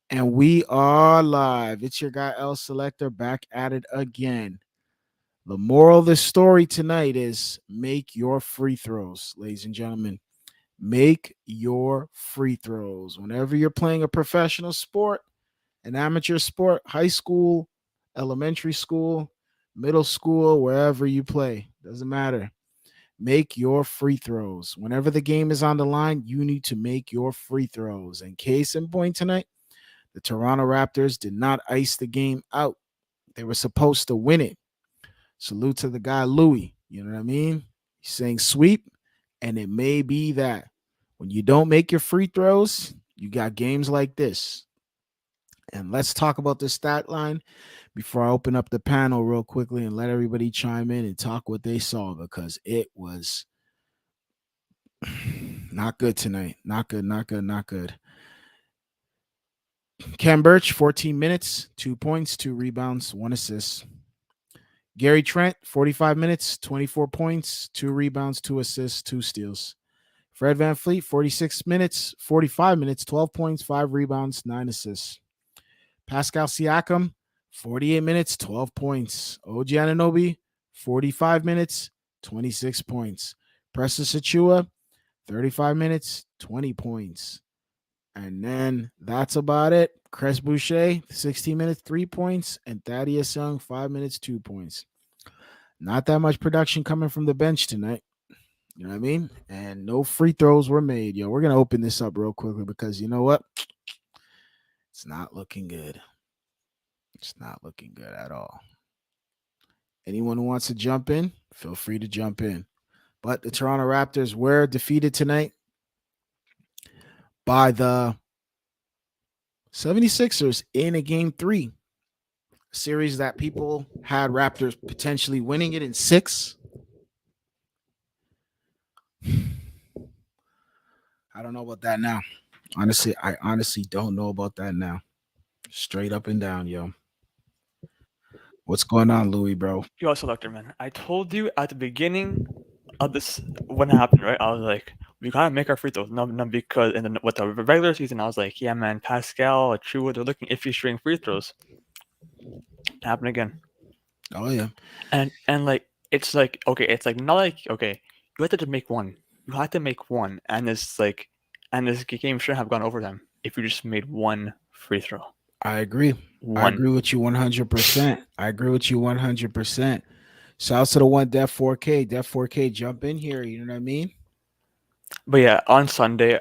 And we are live. It's your guy L Selector back at it again. The moral of the story tonight is make your free throws, ladies and gentlemen. Make your free throws. Whenever you're playing a professional sport, an amateur sport, high school, elementary school, middle school, wherever you play, doesn't matter. Make your free throws. Whenever the game is on the line, you need to make your free throws. And case in point tonight, the Toronto Raptors did not ice the game out. They were supposed to win it. Salute to the guy Louis. You know what I mean? He's saying sweep, and it may be that. When you don't make your free throws, you got games like this. And let's talk about the stat line before I open up the panel real quickly and let everybody chime in and talk what they saw, because it was not good tonight. Not good, not good, not good. Cam Birch, 14 minutes, 2 points, 2 rebounds, 1 assist. Gary Trent, 45 minutes, 24 points, 2 rebounds, 2 assists, 2 steals. Fred VanVleet, 46 minutes, 45 minutes, 12 points, 5 rebounds, 9 assists. Pascal Siakam, 48 minutes, 12 points. OG Anunoby, 45 minutes, 26 points. Precious Achua, 35 minutes, 20 points. And then that's about it. Chris Boucher, 16 minutes, 3 points. And Thaddeus Young, 5 minutes, 2 points. Not that much production coming from the bench tonight. You know what I mean? And no free throws were made. Yo, we're going to open this up real quickly because you know what? It's not looking good. It's not looking good at all. Anyone who wants to jump in, feel free to jump in. But the Toronto Raptors were defeated tonight by the 76ers in a game 3. A series that people had Raptors potentially winning it in 6. I don't know about that now. Honestly, I honestly don't know about that now. Straight up and down, yo. What's going on, Louis, bro? Yo, Selector, man. I told you at the beginning of this when it happened, right? I was like, we gotta make our free throws. No, because with the regular season, I was like, yeah, man, Pascal, Achua, they're looking iffy shooting free throws. It happened again. Oh yeah. And like it's like okay, it's like not like okay, you had to just make one. You had to make one, and this game shouldn't have gone overtime if you just made one free throw. I agree. I One. agree with you 100%. I agree with you 100%. Shouts to the one Def 4K. Def 4K, jump in here. You know what I mean? But yeah, on Sunday,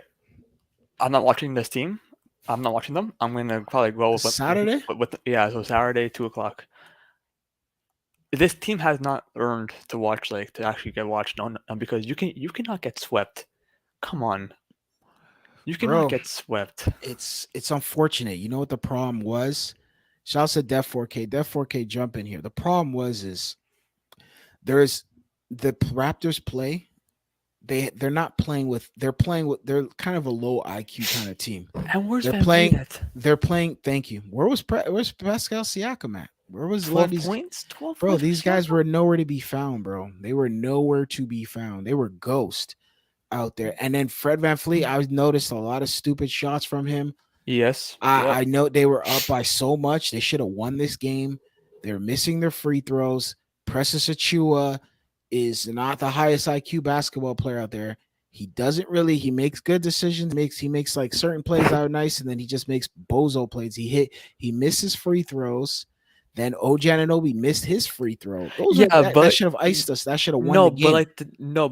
I'm not watching this team. I'm not watching them. I'm gonna probably go Saturday? with yeah. So Saturday, 2 o'clock. This team has not earned to watch like to actually get watched. No, because you cannot get swept. Come on, you cannot Bro, get swept. it's unfortunate. You know what the problem was? Shouts to Def 4K. Def 4K, jump in here. The problem is there's the Raptors play. They're not playing with they're kind of a low IQ kind of team. And where's They're Van Vliet playing at? they're playing thank you. Where's Pascal Siakam at? Where was a lot of 12 these points. 12 bro? points for These guys Siakam. were nowhere to be found, bro. They were nowhere to be found. They were ghost out there. And then Fred VanVleet, I noticed a lot of stupid shots from him. Yes. Yep. I know they were up by so much. They should have won this game. They're missing their free throws. Precious Achua is not the highest IQ basketball player out there. He doesn't really. He makes good decisions. He makes like certain plays that are nice, and then he just makes bozo plays. He misses free throws. Then OG Anunoby missed his free throw. Those are Yeah, that but should have iced us. That should have won no, the but game.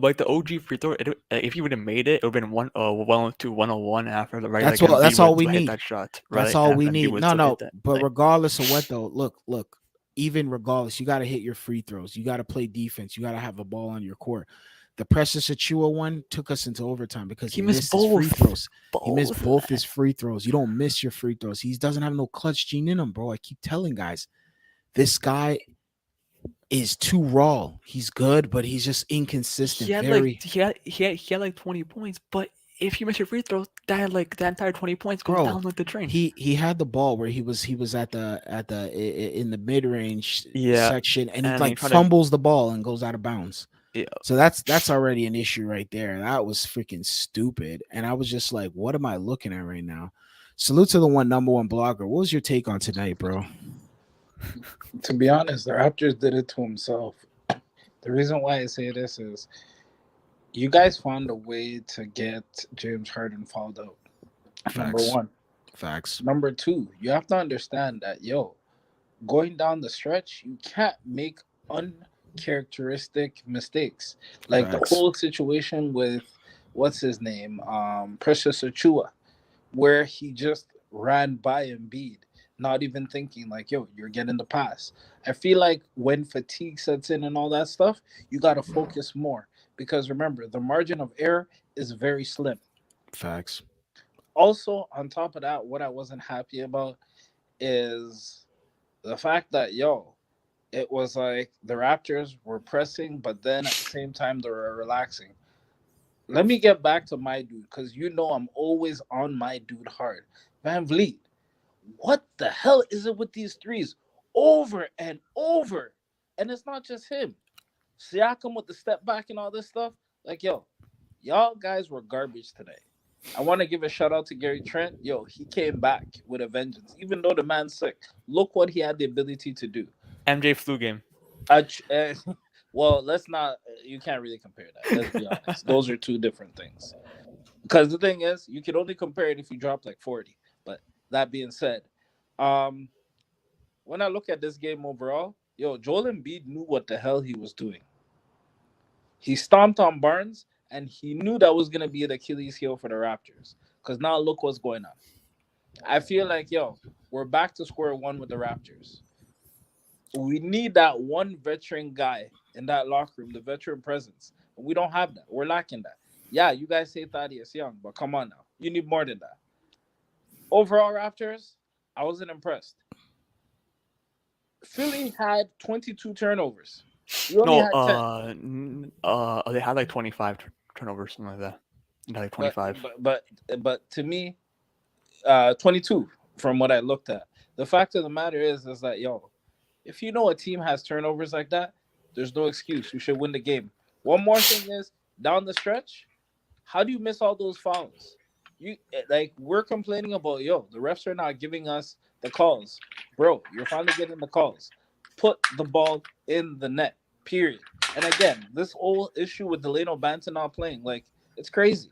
like the OG free throw, if he would have made it, it would have been 102, 101 after the right. That's Like what. Embiid That's all would we still hit need. that shot, That's right? all we Embiid need. would No, still hit no. that. But Like regardless of what, though, look. Even regardless, you got to hit your free throws. You got to play defense. You got to have a ball on your court. The Precious Achua one took us into overtime because he he missed missed his free both, throws. He missed both. both his free throws. You don't miss your free throws. He doesn't have no clutch gene in him, bro. I keep telling guys, this guy is too raw. He's good, but he's just He inconsistent. had like Very, he had like 20 points, but if you miss your free throws, that entire 20 points goes bro. down like the drain. He had the ball where he was at in the mid range Yeah, section, and he and then you like try to fumbles the ball and goes out of bounds. Yeah. So that's already an issue right there. That was freaking stupid. And I was just like, what am I looking at right now? Salute to the number one blogger. What was your take on tonight, bro? To be honest, the Raptors did it to himself. The reason why I say this is you guys found a way to get James Harden fouled out. Number Facts. one. Facts. Number two, you have to understand that, going down the stretch, you can't make uncharacteristic mistakes. Like the Facts. whole situation with what's his name, Precious Achua, where he just ran by Embiid, not even thinking like, you're getting the pass. I feel like when fatigue sets in and all that stuff, you got to focus more because remember, the margin of error is very slim. Facts. Also, on top of that, what I wasn't happy about is the fact that, it was like the Raptors were pressing, but then at the same time, they were relaxing. Let me get back to my dude because I'm always on my dude hard. Van Vliet, what the hell is it with these threes over and over? And it's not just him. Siakam with the step back and all this stuff. Like, y'all guys were garbage today. I want to give a shout out to Gary Trent. He came back with a vengeance. Even though the man's sick, look what he had the ability to do. MJ flu game. Well, let's not. You can't really compare that. Let's be honest. Those are two different things. Because the thing is, you can only compare it if you drop like 40. But that being said, um, when I look at this game overall, Joel Embiid knew what the hell he was doing. He stomped on Barnes, and he knew that was gonna be the Achilles heel for the Raptors. Because now look what's going on. I feel like we're back to square one with the Raptors. We need that one veteran guy in that locker room, the veteran presence. We don't have that. We're lacking that. Yeah, you guys say Thaddeus Young, but come on now. You need more than that. Overall, Raptors, I wasn't impressed. Philly had 22 turnovers. We only No, had 10. they had like 25 turnovers, something like that. They had like But 25. but but but to me, 22 from what I looked at. The fact of the matter is that if you know a team has turnovers like that, there's no excuse. You should win the game. One more thing is down the stretch, how do you miss all those fouls? Like we're complaining about the refs are not giving us the calls. Bro, you're finally getting the calls. Put the ball in the net. Period. And again, this whole issue with Delano Banton not playing, like it's crazy.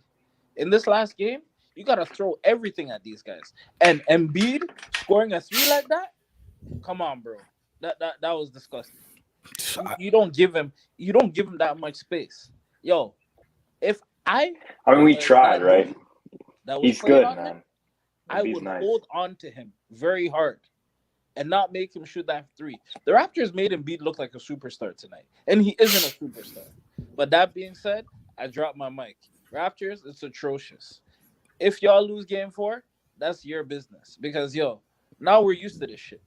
In this last game, you gotta throw everything at these guys. And Embiid scoring a three like that, come on, bro. That was disgusting. You don't give him that much space. If I I mean, we was tried, that right? dude that was He's playing good, on him, man. I Embiid's would nice. hold on to him very hard and not make him shoot that three. The Raptors made Embiid look like a superstar tonight, and he isn't a superstar. But that being said, I dropped my mic. Raptors, it's atrocious. If y'all lose game four, that's your business because now we're used to this shit,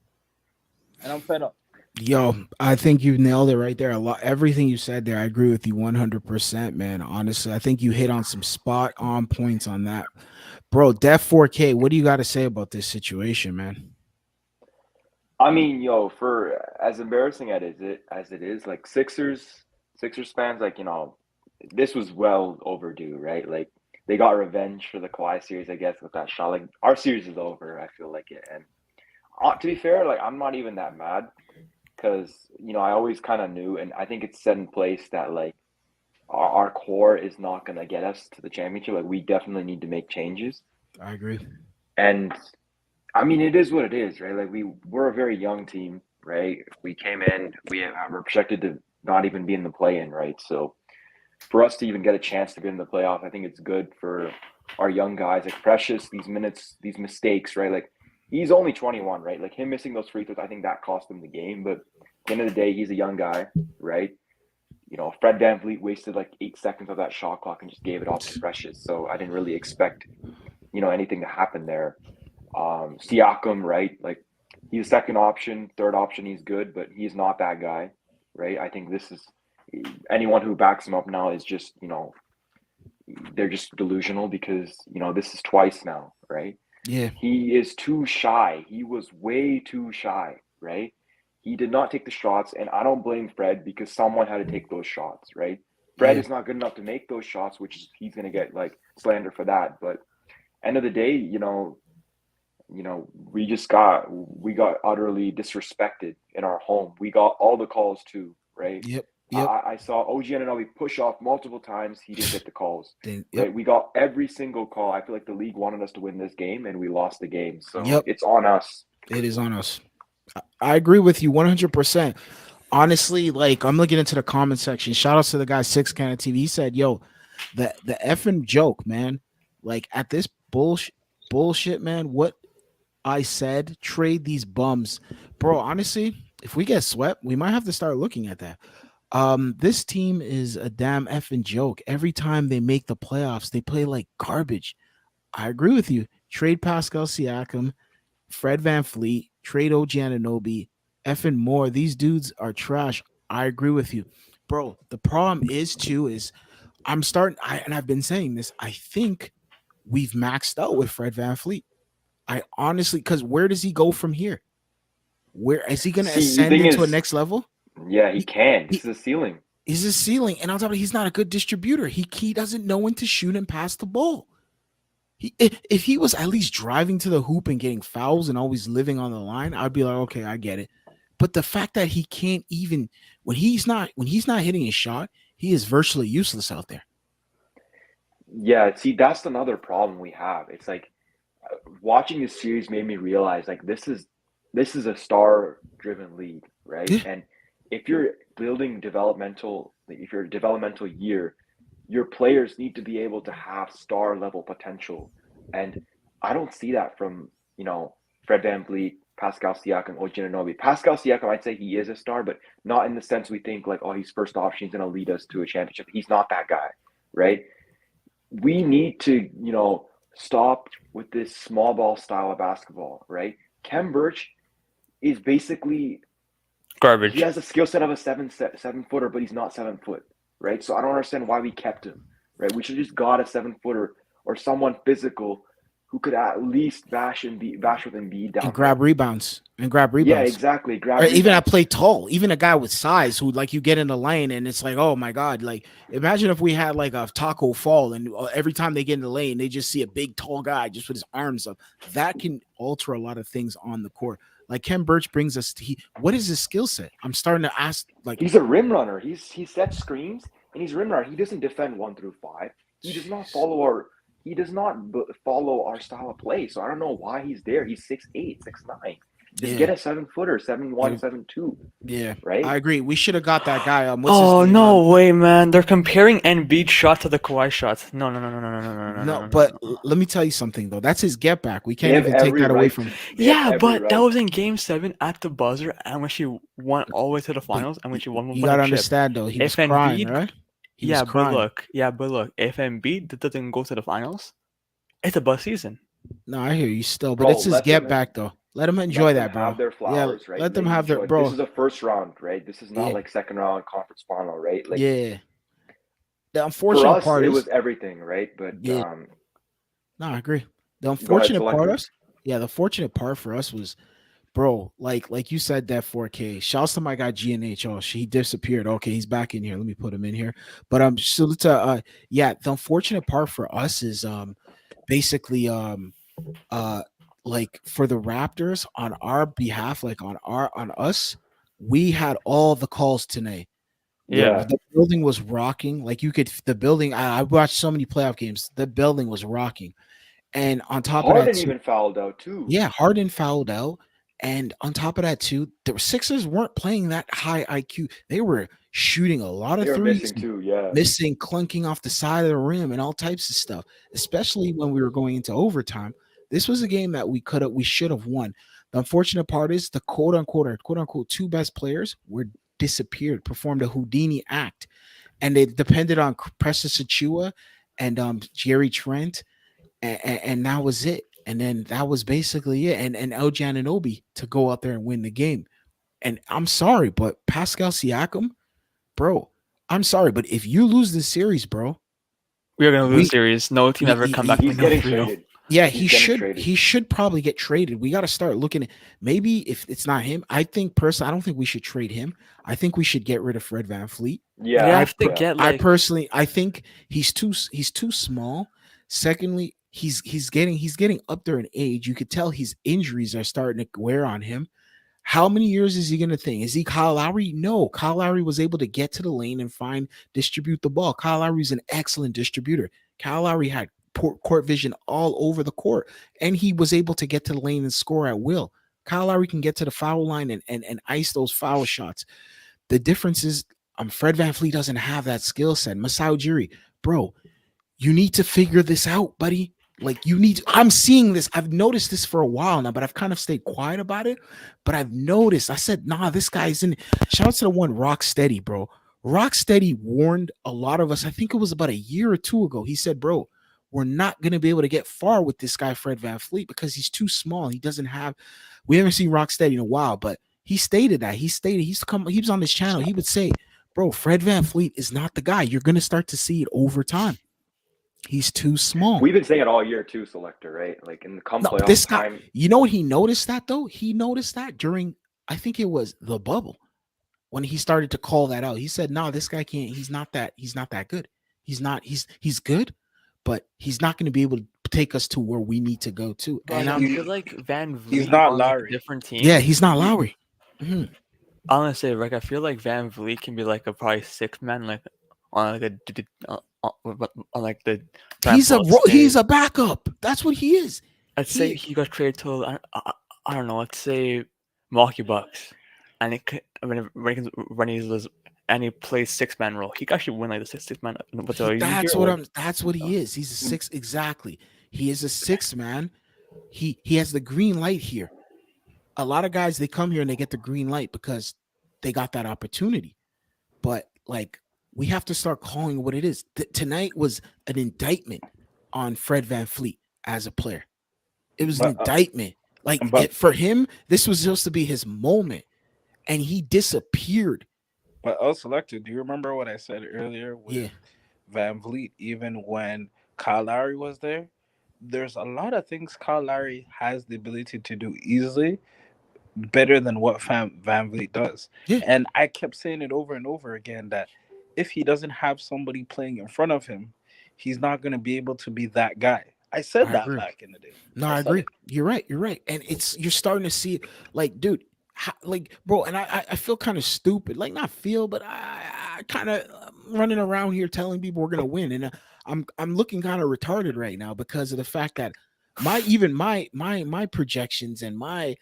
and I'm fed up. Yo, I think you nailed it right there. A lot, everything you said there, I agree with you 100%, man. Honestly, I think you hit on some spot on points on that, bro. Def 4K. What do you got to say about this situation, man? I mean, for as embarrassing as it is, like Sixers fans, like this was well overdue, right? Like they got revenge for the Kawhi series, I guess, with that shot. Like our series is over. I feel like it, and to be fair, like I'm not even that mad because I always kind of knew, and I think it's set in place that like our core is not gonna get us to the championship. Like we definitely need to make changes, I agree. and I mean, it is what it is, right? Like we're a very young team, right? We came in, we're projected to not even be in the play-in, right? So for us to even get a chance to get in the playoff, I think it's good for our young guys, like Precious, these minutes, these mistakes, right? Like he's only 21, right? Like him missing those free throws, I think that cost him the game. But at the end of the day, he's a young guy, right? Fred VanVleet wasted like 8 seconds of that shot clock and just gave it off to Precious. So I didn't really expect, anything to happen there. Siakam, right? Like he's second option, third option, he's good, but he's not that guy, right? I think this is anyone who backs him up now is just, they're just delusional because, this is twice now, right? Yeah, He is too shy. He was way too shy, right? He did not take the shots, and I don't blame Fred because someone had to take those shots, right? Fred Yeah. is not good enough to make those shots, which is he's going to get like slander for that. But end of the day, we got utterly disrespected in our home. We got all the calls too, right? Yep. Yep. I saw OG Anunoby push off multiple times. He didn't get the calls, Then yep. right? We got every single call. I feel like the league wanted us to win this game, and we lost the game. So Yep. it's on us. It is on us. I agree with you 100%. Honestly, like I'm looking into the comment section. Shout out to the guy Six Can of TV. He said, "Yo, the effing joke, man. Like at this bullshit, man. What I said, trade these bums, bro. Honestly, if we get swept, we might have to start looking at that. This team is a damn effing joke. Every time they make the playoffs, they play like garbage. I agree with you. Trade Pascal Siakam, Fred Van Fleet, trade OG Anunoby, effing more. These dudes are trash. I agree with you, bro. The problem is too is and I've been saying this. I think we've maxed out with Fred Van Fleet. I honestly, because where does he go from here? Where is he going to See, the ascend thing into a is, next level? yeah, he can. he- This is a ceiling. He's a ceiling, and on top of it, he's not a good distributor. He doesn't know when to shoot and pass the ball. If he was at least driving to the hoop and getting fouls and always living on the line, I'd be like, okay, I get it. But the fact that he can't even when he's not hitting his shot, he is virtually useless out there. Yeah, see, that's another problem we have. It's like watching this series made me realize like this is a star-driven league, right? Yeah. And if you're building if you're a developmental year, your players need to be able to have star-level potential. And I don't see that from, Fred VanVleet, Pascal Siakam, OG Anunoby. Pascal Siakam, I'd say he is a star, but not in the sense we think like, oh, he's first option, he's going to lead us to a championship. He's not that guy, right? We need to, stop with this small ball style of basketball, right? Kem Birch is basically Garbage. he has a skill set of a seven footer, but he's not 7 foot, right? So I don't understand why we kept him, right? We should just got a 7 footer or someone physical who could at least bash with Embiid down And grab rebounds. Yeah, exactly. Or even I play tall, even a guy with size who like you get in the lane and it's like, oh my God, like imagine if we had like a Taco Fall and every time they get in the lane, they just see a big tall guy just with his arms up. That can alter a lot of things on the court. Like Kem Birch brings us what is his skill set? I'm starting to ask like he's a rim runner. He sets screens and he's rim runner. He doesn't defend 1 through 5. He does not follow our style of play. So I don't know why he's there. He's 6'8", 6'9". Just get a 7 footer, 7'1", 7'2". Yeah, right. I agree. We should have got that guy. Oh no way, man! They're comparing Embiid shot to the Kawhi shots. No. But let me tell you something though. That's his get back. We can't even take that away from him. Yeah, but that was in Game 7 at the buzzer, and when she went all the way to the finals, and when she won. You gotta understand though. He was crying, right? But look, if Embiid doesn't go to the finals, it's a bust season. No, I hear you still, but it's his get back though. Let them enjoy that, bro. Have their flowers, right? Let them have their bro. This is a first round, right? This is not like second round conference final, right? Like the unfortunate part it was everything, right? But no, I agree. The unfortunate the fortunate part for us was, bro, like you said that 4K. Shouts to my guy GNH. Oh, he disappeared. Okay, he's back in here. Let me put him in here. But so the unfortunate part for us is basically like for the Raptors on our behalf, like on us, we had all the calls tonight. Yeah, the building was rocking. Like the building. I watched so many playoff games. The building was rocking, and on top of that, Harden even fouled out too. Yeah, Harden fouled out, and on top of that too, the Sixers weren't playing that high IQ. They were shooting a lot of threes, missing too. Yeah, missing, clunking off the side of the rim, and all types of stuff. Especially when we were going into overtime. This was a game that we should have won. The unfortunate part is the quote unquote 2 best players were disappeared, performed a Houdini act, and they depended on Precious Achua and Jerry Trent, and that was it. And then that was basically it. And OG Anunoby to go out there and win the game. And I'm sorry, but Pascal Siakam, bro, I'm sorry, but if you lose this series, bro, we're gonna lose the series. No team ever come back. He's getting traded. Yeah, He's getting traded. he should probably get traded. We got to start looking at maybe if it's not him. I think personally, I don't think we should trade him. I think we should get rid of Fred VanVleet. You Yeah, have to yeah. get I like personally, I think he's too small. Secondly, he's getting up there in age. You could tell his injuries are starting to wear on him. How many years is he going to think? Is he Kyle Lowry? No. Kyle Lowry was able to get to the lane and distribute the ball. Kyle Lowry's an excellent distributor. Kyle Lowry had court vision all over the court, and he was able to get to the lane and score at will. Kyle Lowry can get to the foul line and ice those foul shots. The difference is Fred VanVleet doesn't have that skill set. Masai Ujiri, bro, you need to figure this out, buddy. Like I'm seeing this. I've noticed this for a while now, but I've kind of stayed quiet about it. But I've noticed. I said, nah, this guy's in. Shout out to the one Rocksteady, bro. Rocksteady warned a lot of us. I think it was about a year or two ago. He said, bro, we're not going to be able to get far with this guy, Fred VanVleet, because he's too small. He doesn't have. We haven't seen Rocksteady in a while, but he stated that. He was on this channel. He would say, bro, Fred VanVleet is not the guy. You're going to start to see it over time. He's too small. We've been saying it all year too, Selector, right? Like in the playoff this guy, time. you know what he noticed that though? He noticed that during, I think it was the bubble, when he started to call that out. He said, no, this guy can't, he's not that good. He's good, but he's not going to be able to take us to where we need to go to. and I feel like VanVleet He's not on like, a Lowry. different team. Yeah, he's not Lowry. Mm-hmm. I'm gonna say, like, I feel like VanVleet can be like a probably 6-man, like on like on like the. He's a backup. That's what he is. I'd say he got traded to I don't know. Let's say Milwaukee Bucks, and when he plays 6-man role, he could actually win like the six man. That's what he is. He's a 6 exactly. He is a 6-man. He has the green light here. A lot of guys, they come here and they get the green light because they got that opportunity. But like, we have to start calling what it is. Tonight was an indictment on Fred VanVleet as a player. It was an indictment. For him, this was supposed to be his moment, and he disappeared. But Selector, do you remember what I said earlier with VanVleet? Even when Kyle Lowry was there, there's a lot of things Kyle Lowry has the ability to do easily better than what VanVleet does. Yeah. And I kept saying it over and over again that if he doesn't have somebody playing in front of him, he's not going to be able to be that guy. I said that back in the day. No, I agree. You're right. And you're starting to see it. Like, dude, bro, and I feel kind of stupid. Like, not feel, but I kind of running around here telling people we're going to win. And I'm looking kind of retarded right now because of the fact that my projections and my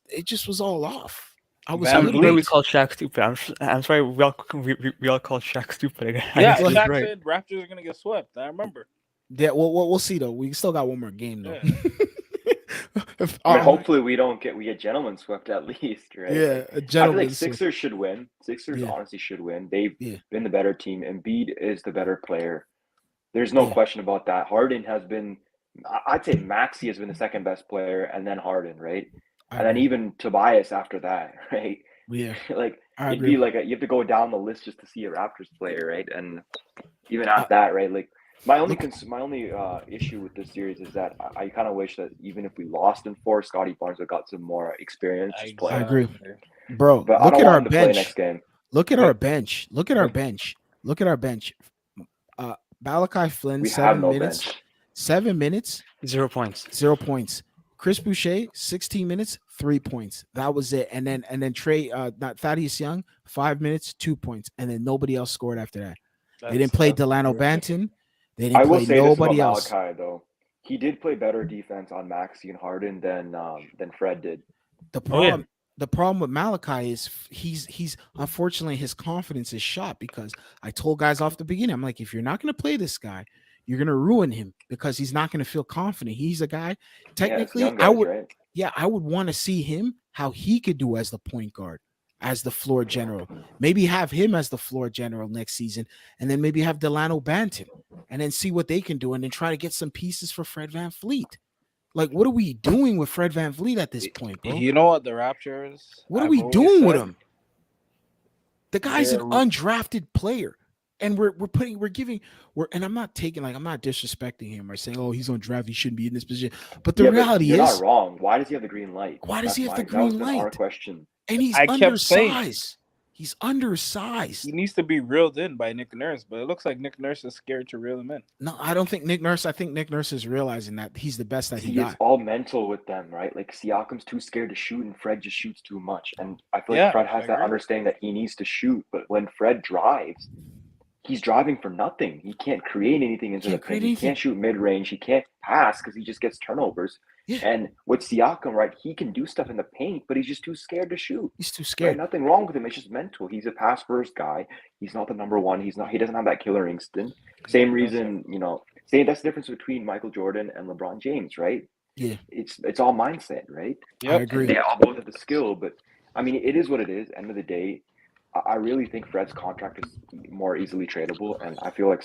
it just was all off. I was we called Shaq stupid. I'm sorry. We all called Shaq stupid again. Yeah, Shaq said Raptors are gonna get swept. I remember. Yeah, well, we'll see though. We still got one more game though. Yeah. Hopefully we get gentlemen swept at least, right? Yeah, I feel like Sixers should win. Sixers honestly should win. They've been the better team. Embiid is the better player. There's no question about that. Harden has been. I'd say Maxey has been the second best player, and then Harden, right? And then even Tobias after that, right? Yeah. Like it'd be like you have to go down the list just to see a Raptors player, right? And even at that, right? Like my only issue with this series is that I kind of wish that even if we lost in 4, Scotty Barnes would got some more experience. I agree, bro. But look I don't at want our him to play bench. Next game. Look at our bench. Look at our bench. Look at our bench. Malachi Flynn, 7 minutes. Bench. 7 minutes, 0 points. 0 points. Chris Boucher, 16 minutes, 3 points. That was it. And then Trey, not Thaddeus Young, 5 minutes, 2 points. And then nobody else scored after that. They didn't play Delano Banton. They didn't play nobody else. Malachi, though. He did play better defense on Maxey and Harden than Fred did. The problem with Malachi is he's unfortunately his confidence is shot because I told guys off the beginning, I'm like, if you're not going to play this guy, you're going to ruin him because he's not going to feel confident. He's a guy, technically, I would want to see him, how he could do as the point guard, as the floor general. Maybe have him as the floor general next season, and then maybe have Delano Banton, and then see what they can do, and then try to get some pieces for Fred VanVleet. Like, what are we doing with Fred VanVleet at this point, bro? You know what, the Raptors? What are we doing with him? The guy's an undrafted player. and and I'm not taking I'm not disrespecting him or saying, oh, he's on draft, he shouldn't be in this position. But the Yeah, but reality you're not is, wrong. Why does he have the green light? why does he have the That was green been our light? question. And he's I kept saying undersized. He's undersized. he needs to be reeled in by Nick Nurse, but it looks like Nick Nurse is scared to reel him in. No, I don't think Nick Nurse. I think Nick Nurse is realizing that he's the best that he See, it's got. all mental with them, right? Like Siakam's too scared to shoot, and Fred just shoots too much. And I feel like Yeah, Fred I has that agree. understanding that he needs to shoot, but when Fred drives, he's driving for nothing. He can't create anything into the Can't create paint. He anything. can't shoot mid range. He can't pass because he just gets turnovers. Yeah, And with Siakam, right, he can do stuff in the paint, but he's just too scared to shoot. he's too Right? scared. Nothing wrong with him. It's just mental. He's a pass first guy. He's not the number one. He's not. He doesn't have that killer instinct. Same reason, Say that's the difference between Michael Jordan and LeBron James, right? Yeah, It's all mindset, right? I Yep. agree. They all both have the skill, but I mean, it is what it is. End of the day, I really think Fred's contract is more easily tradable, and I feel like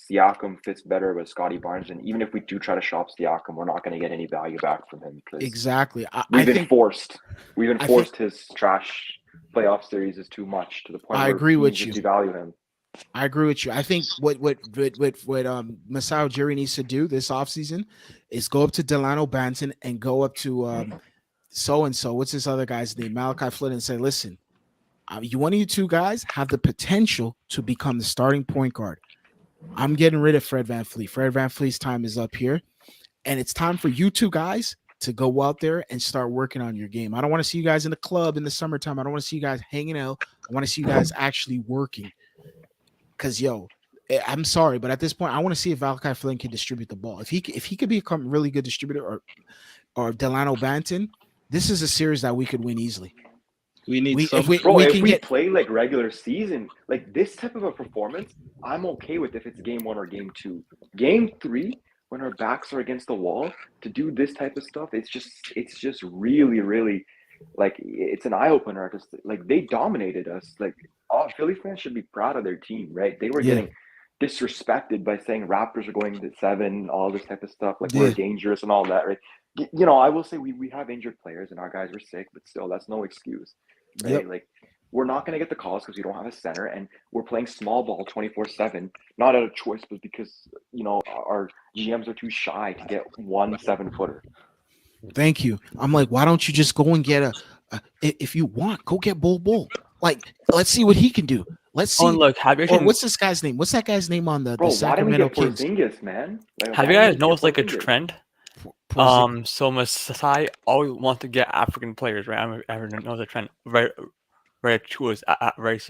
Siakam fits better with Scotty Barnes. And even if we do try to shop Siakam, we're not going to get any value back from him because Exactly. I we've think enforced his trash playoff series is too much to the point I where agree with teams you. just devalue him. I agree with you. I think what Masai Ujiri needs to do this offseason is go up to Delano Banton and go up to so and so. What's this other guy's name? Malachi Flynn, and say, listen, one of you two guys have the potential to become the starting point guard. I'm getting rid of Fred VanVleet. Fred VanVleet's time is up here, and it's time for you two guys to go out there and start working on your game. I don't want to see you guys in the club in the summertime. I don't want to see you guys hanging out. I want to see you guys actually working. Because I'm sorry, but at this point, I want to see if Malachi Flynn can distribute the ball. If he could become a really good distributor, or Delano Banton, this is a series that we could win easily. We need If we If can we get play like regular season, like this type of a performance, I'm okay with if it's game 1 or game 2. Game 3, when our backs are against the wall, to do this type of stuff, it's just really, really like it's an eye opener because like they dominated us. Like all Philly fans should be proud of their team, right? They were Yeah. getting disrespected by saying Raptors are going to 7, all this type of stuff. Like Yeah. we're dangerous and all that, right? I will say we have injured players and our guys were sick, but still, that's no excuse. Right? Yep. Like we're not going to get the calls because we don't have a center, and we're playing small ball 24/7, not out of choice, but because our GMs are too shy to get 1 7-footer. Thank you. I'm like, why don't you just go and get if you want, go get Bull. Like, let's see what he can do. Let's see. Oh, and look, Or what's this guy's name? What's that guy's name on the Bro, why didn't we Sacramento get Kings? Porzingis, man? Like, have why you didn't guys we get noticed like a Porzingis? trend? Porzingis. So Masai always wants to get African players, right? I know the trend. Right, choose very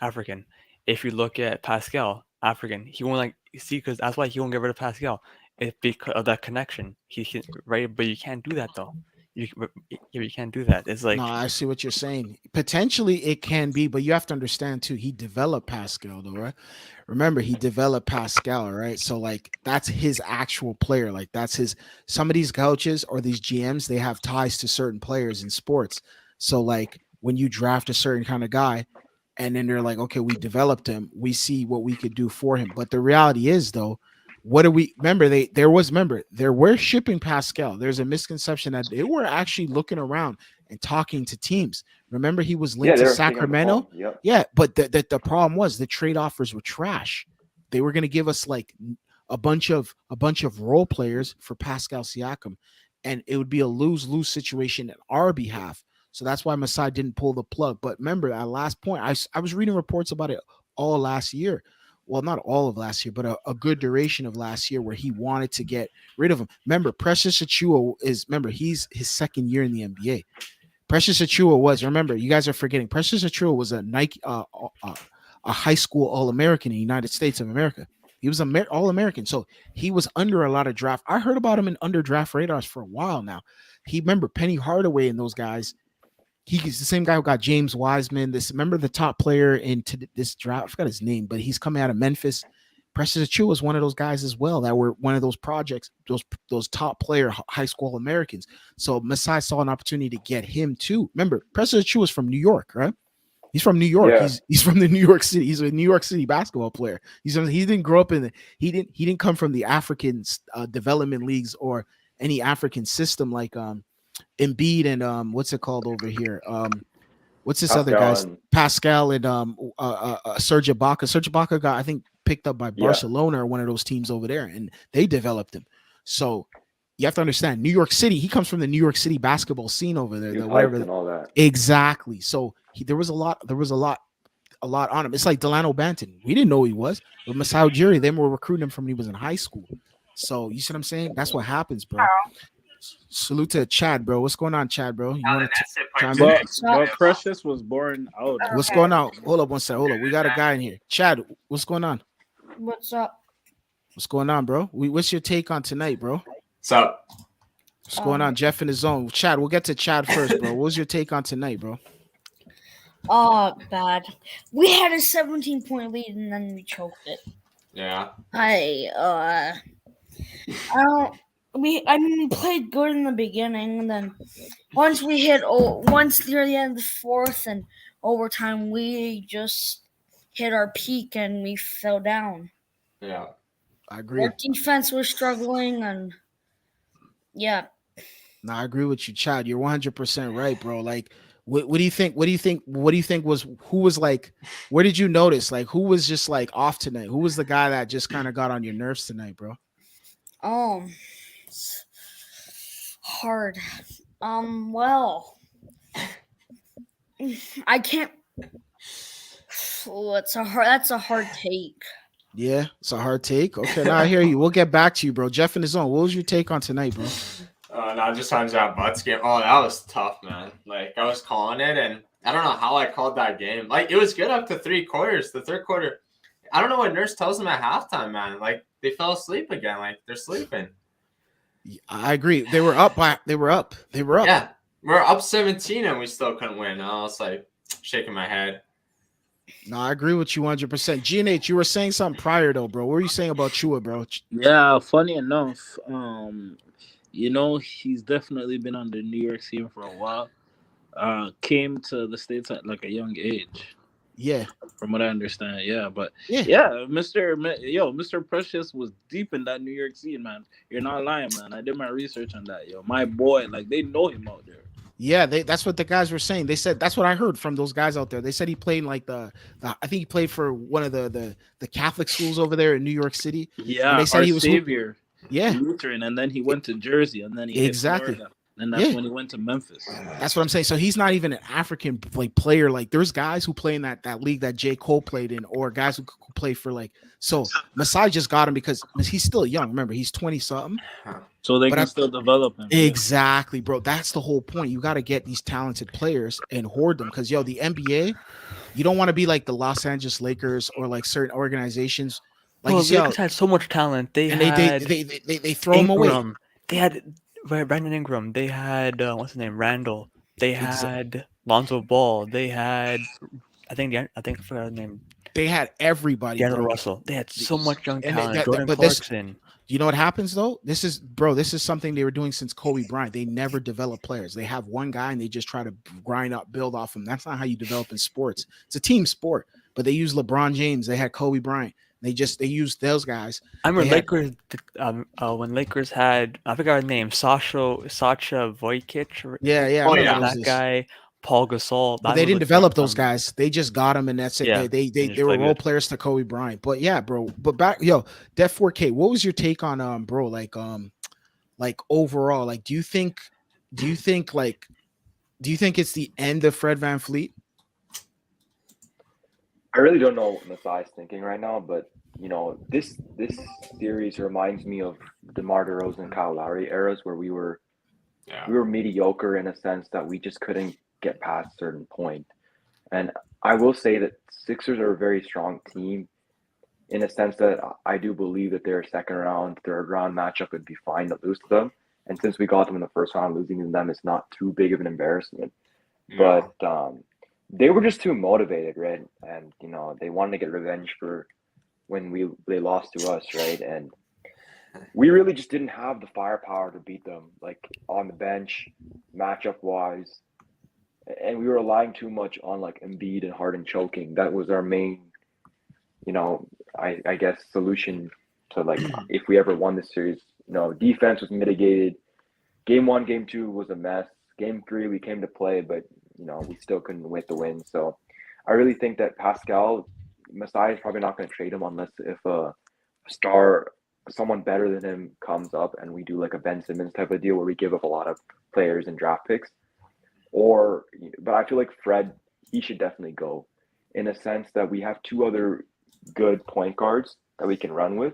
African. If you look at Pascal, African, he won't see because that's why he won't get rid of Pascal. It's because of that connection. He can, right, but you can't do that though. You can't do that. It's like No, I see what you're saying. Potentially it can be, but you have to understand too, he developed Pascal though, right? Remember, he developed Pascal, right? So like that's his actual player. Like that's his some of these coaches or these GMs, they have ties to certain players in sports. So like when you draft a certain kind of guy and then they're like, okay, we developed him, we see what we could do for him. But the reality is though, what do we remember? There were shipping Pascal. There's a misconception that they were actually looking around and talking to teams. Remember, he was linked to they were speaking on the Sacramento. phone. Yep. Yeah, but the problem was the trade offers were trash. They were going to give us like a bunch of role players for Pascal Siakam, and it would be a lose-lose situation on our behalf. So that's why Masai didn't pull the plug. But remember, at last point, I was reading reports about it all last year. Well, not all of last year, but a good duration of last year where he wanted to get rid of him. Remember, Precious Achiuwa he's his second year in the NBA. Precious Achiuwa remember, you guys are forgetting, Precious Achiuwa was a Nike, a high school All-American in the United States of America. He was an All-American. So he was under a lot of draft. I heard about him in under draft radars for a while now. Remember Penny Hardaway and those guys. He's the same guy who got James Wiseman. Remember the top player into this draft? I forgot his name, but he's coming out of Memphis. Precious Achiuwa was one of those guys as well that were one of those projects, those top player high school Americans. So Masai saw an opportunity to get him too. Remember, Precious Achiuwa was from New York, right? He's from New York. Yeah. He's from the New York City. He's a New York City basketball player. He didn't grow up he didn't come from the African development leagues or any African system like Embiid and what's it called over here? what's this other Pascal guy's and Pascal and Serge Ibaka. Serge Ibaka got I think picked up by Yeah. Barcelona or one of those teams over there, and they developed him. So you have to understand, New York City. He comes from the New York City basketball scene over there. he was The hyped whatever and all that. exactly. So there was a lot. A lot on him. It's like Delano Banton. We didn't know who he was, but Masai Ujiri, they were recruiting him from when he was in high school. So you see what I'm saying? That's what happens, bro. Salute to Chad, bro. What's going on, Chad, bro? You want to chime in? But Precious was born out. What's going on? Hold up one second. Hold up. We got a guy in here. Chad, what's going on? What's up? What's going on, bro? What's your take on tonight, bro? What's up? What's going on? Jeff in the zone. Chad, we'll get to Chad first, bro. What was your take on tonight, bro? Bad. We had a 17-point lead and then we choked it. Yeah. I don't. We played good in the beginning, and then once near the end of the fourth and overtime, we just hit our peak and we fell down. Yeah. I agree. Our defense was struggling, and yeah. No, I agree with you, Chad. You're 100% right, bro. Like, what do you think? What do you think was who was like? Where did you notice? Like, who was just like off tonight? Who was the guy that just kind of got on your nerves tonight, bro? Hard. Well, I can't. That's a hard take. Yeah, it's a hard take. Okay, now I hear you. We'll get back to you, bro. Jeff in his own. What was your take on tonight, bro? No, just on that Butts game. Oh, that was tough, man. Like, I was calling it, and I don't know how I called that game. Like, it was good up to 3 quarters. The third quarter, I don't know what Nurse tells them at halftime, man. Like, they fell asleep again. Like, they're sleeping. I agree. They were up. They were up. Yeah, we're up 17, and we still couldn't win. I was like shaking my head. No, I agree with you 100%. GNH, you were saying something prior though, bro. What were you saying about Chua, bro? Yeah, funny enough, he's definitely been on the New York scene for a while. Came to the States at like a young age. Yeah. From what I understand, yeah. But yeah, Mr. Precious was deep in that New York scene, man. You're not lying, man. I did my research on that, yo. My boy, like they know him out there. Yeah, that's what the guys were saying. They said that's what I heard from those guys out there. They said he played in like the I think he played for one of the Catholic schools over there in New York City. Yeah, and they said he was Savior. Yeah, Lutheran, and then he went to Jersey, and then he exactly. Hit Florida, and that's when he went to Memphis. That's what I'm saying. So he's not even an African like player. Like there's guys who play in that league that J. Cole played in, or guys who play for like. So Masai just got him because he's still young. Remember, he's 20 something. So they can still develop him. Exactly, bro. That's the whole point. You got to get these talented players and hoard them because the NBA, you don't want to be like the Los Angeles Lakers or like certain organizations. Like the Lakers had so much talent. They throw them away. They had Brandon Ingram. They had what's his name, Randall. They had Lonzo Ball. They had I forgot his name. They had everybody. D'Angelo Russell. They had so much young talent. Jordan Clarkson. You know what happens though? This is something they were doing since Kobe Bryant. They never develop players. They have one guy and they just try to build off him. That's not how you develop in sports. It's a team sport. But they use LeBron James. They had Kobe Bryant. They used those guys. I remember Lakers when Lakers had I forgot his name, Sasha Vojkic. Yeah. Oh yeah, that guy. Paul Gasol. But they didn't develop those guys. They just got them, and that's it. Yeah, they were role players to Kobe Bryant. But yeah, bro. But back, Def 4K. What was your take on bro? Like overall, like do you think it's the end of Fred VanVleet? I really don't know what Masai's thinking right now, but this series reminds me of DeMar DeRozan and Kyle Lowry eras where we were mediocre in a sense that we just couldn't get past a certain point. And I will say that Sixers are a very strong team in a sense that I do believe that their second round, third round matchup would be fine to lose to them. And since we got them in the first round, losing to them is not too big of an embarrassment. Yeah. But they were just too motivated, right? And they wanted to get revenge for when they lost to us, right? And we really just didn't have the firepower to beat them, like on the bench, matchup wise. And we were relying too much on like Embiid and Harden choking. That was our main, I guess, solution to like if we ever won this series. Defense was mitigated. Game 1, Game 2 was a mess. Game 3 we came to play, but we still couldn't win the win. So I really think that Pascal Masai is probably not going to trade him unless if a star, someone better than him comes up and we do like a Ben Simmons type of deal where we give up a lot of players and draft picks. But I feel like Fred, he should definitely go in a sense that we have two other good point guards that we can run with.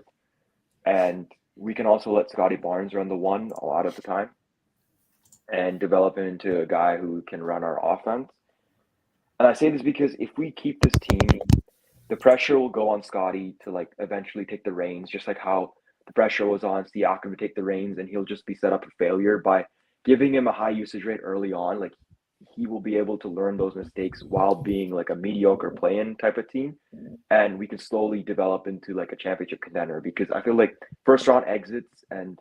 And we can also let Scotty Barnes run the one a lot of the time and develop him into a guy who can run our offense. And I say this because if we keep this team, the pressure will go on Scotty to like eventually take the reins, just like how the pressure was on Siakam to take the reins, and he'll just be set up for failure by giving him a high usage rate early on. Like he will be able to learn those mistakes while being like a mediocre play-in type of team, and we can slowly develop into like a championship contender. Because I feel like first round exits and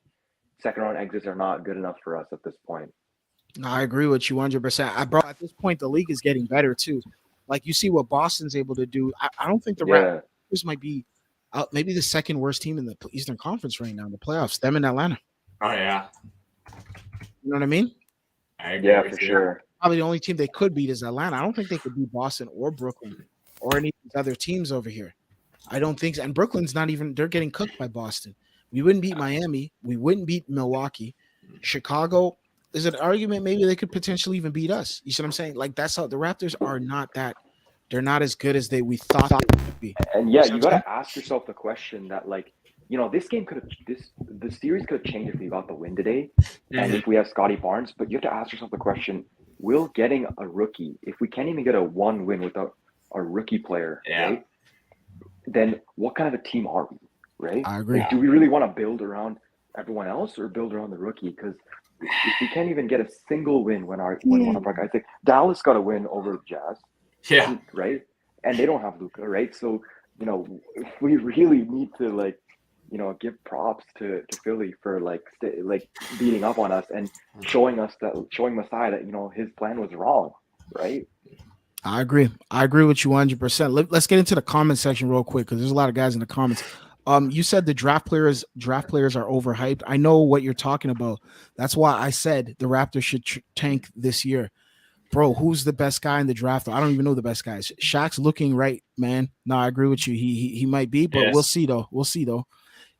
second round exits are not good enough for us at this point. No, I agree with you 100%. Bro, at this point, the league is getting better too. Like you see what Boston's able to do. I don't think the Raptors might be maybe the second worst team in the Eastern Conference right now in the playoffs. Them in Atlanta. Oh yeah. You know what I mean? I agree with for you. sure. Probably the only team they could beat is Atlanta. I don't think they could beat Boston or Brooklyn or any of these other teams over here. I don't think so. And Brooklyn's not even, they're getting cooked by Boston. We wouldn't beat Miami. We wouldn't beat Milwaukee. Chicago, there's an argument maybe they could potentially even beat us. You see what I'm saying? Like that's how the Raptors are not that, they're not as good as we thought they would be. And yeah, you got to ask yourself the question that like, this game the series could have changed if we got the win today and if we have Scotty Barnes, but you have to ask yourself the question, will getting a rookie, if we can't even get a one win without a rookie player, right? Then what kind of a team are we, right? I agree. Like, do we really want to build around everyone else or build around the rookie? Because if we can't even get a single win when one of our guys, like Dallas got a win over the Jazz, right? And they don't have Luka, right? So we really need to give props to Philly for like beating up on us and showing Masai that his plan was wrong, right? I agree with you 100%. Let's get into the comment section real quick because there's a lot of guys in the comments. You said the draft players are overhyped. I know what you're talking about. That's why I said the Raptors should tank this year. Bro, who's the best guy in the draft? I don't even know the best guys. Shaq's looking right, man. No, I agree with you. He might be, but we'll see though.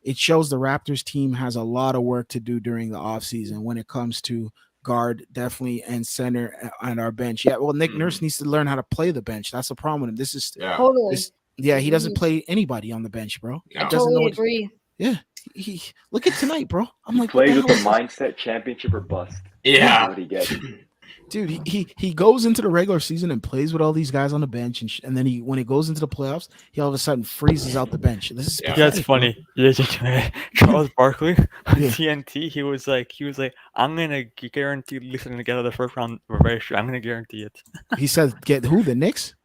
It shows the Raptors team has a lot of work to do during the offseason when it comes to guard, definitely, and center on our bench. Yeah, well, Nick Nurse needs to learn how to play the bench. That's the problem with him. This is totally. He doesn't play anybody on the bench, bro. I totally agree. Yeah, he look at tonight, bro. I'm like, plays with the mindset championship or bust. Yeah, what he gets. Dude, he goes into the regular season and plays with all these guys on the bench, and then when he goes into the playoffs, he all of a sudden freezes out the bench. This is that's funny. Charles Barkley on TNT, he was like, I'm gonna guarantee listening to get out of the first round. Very sure, I'm gonna guarantee it. He said, "Get who? The Knicks."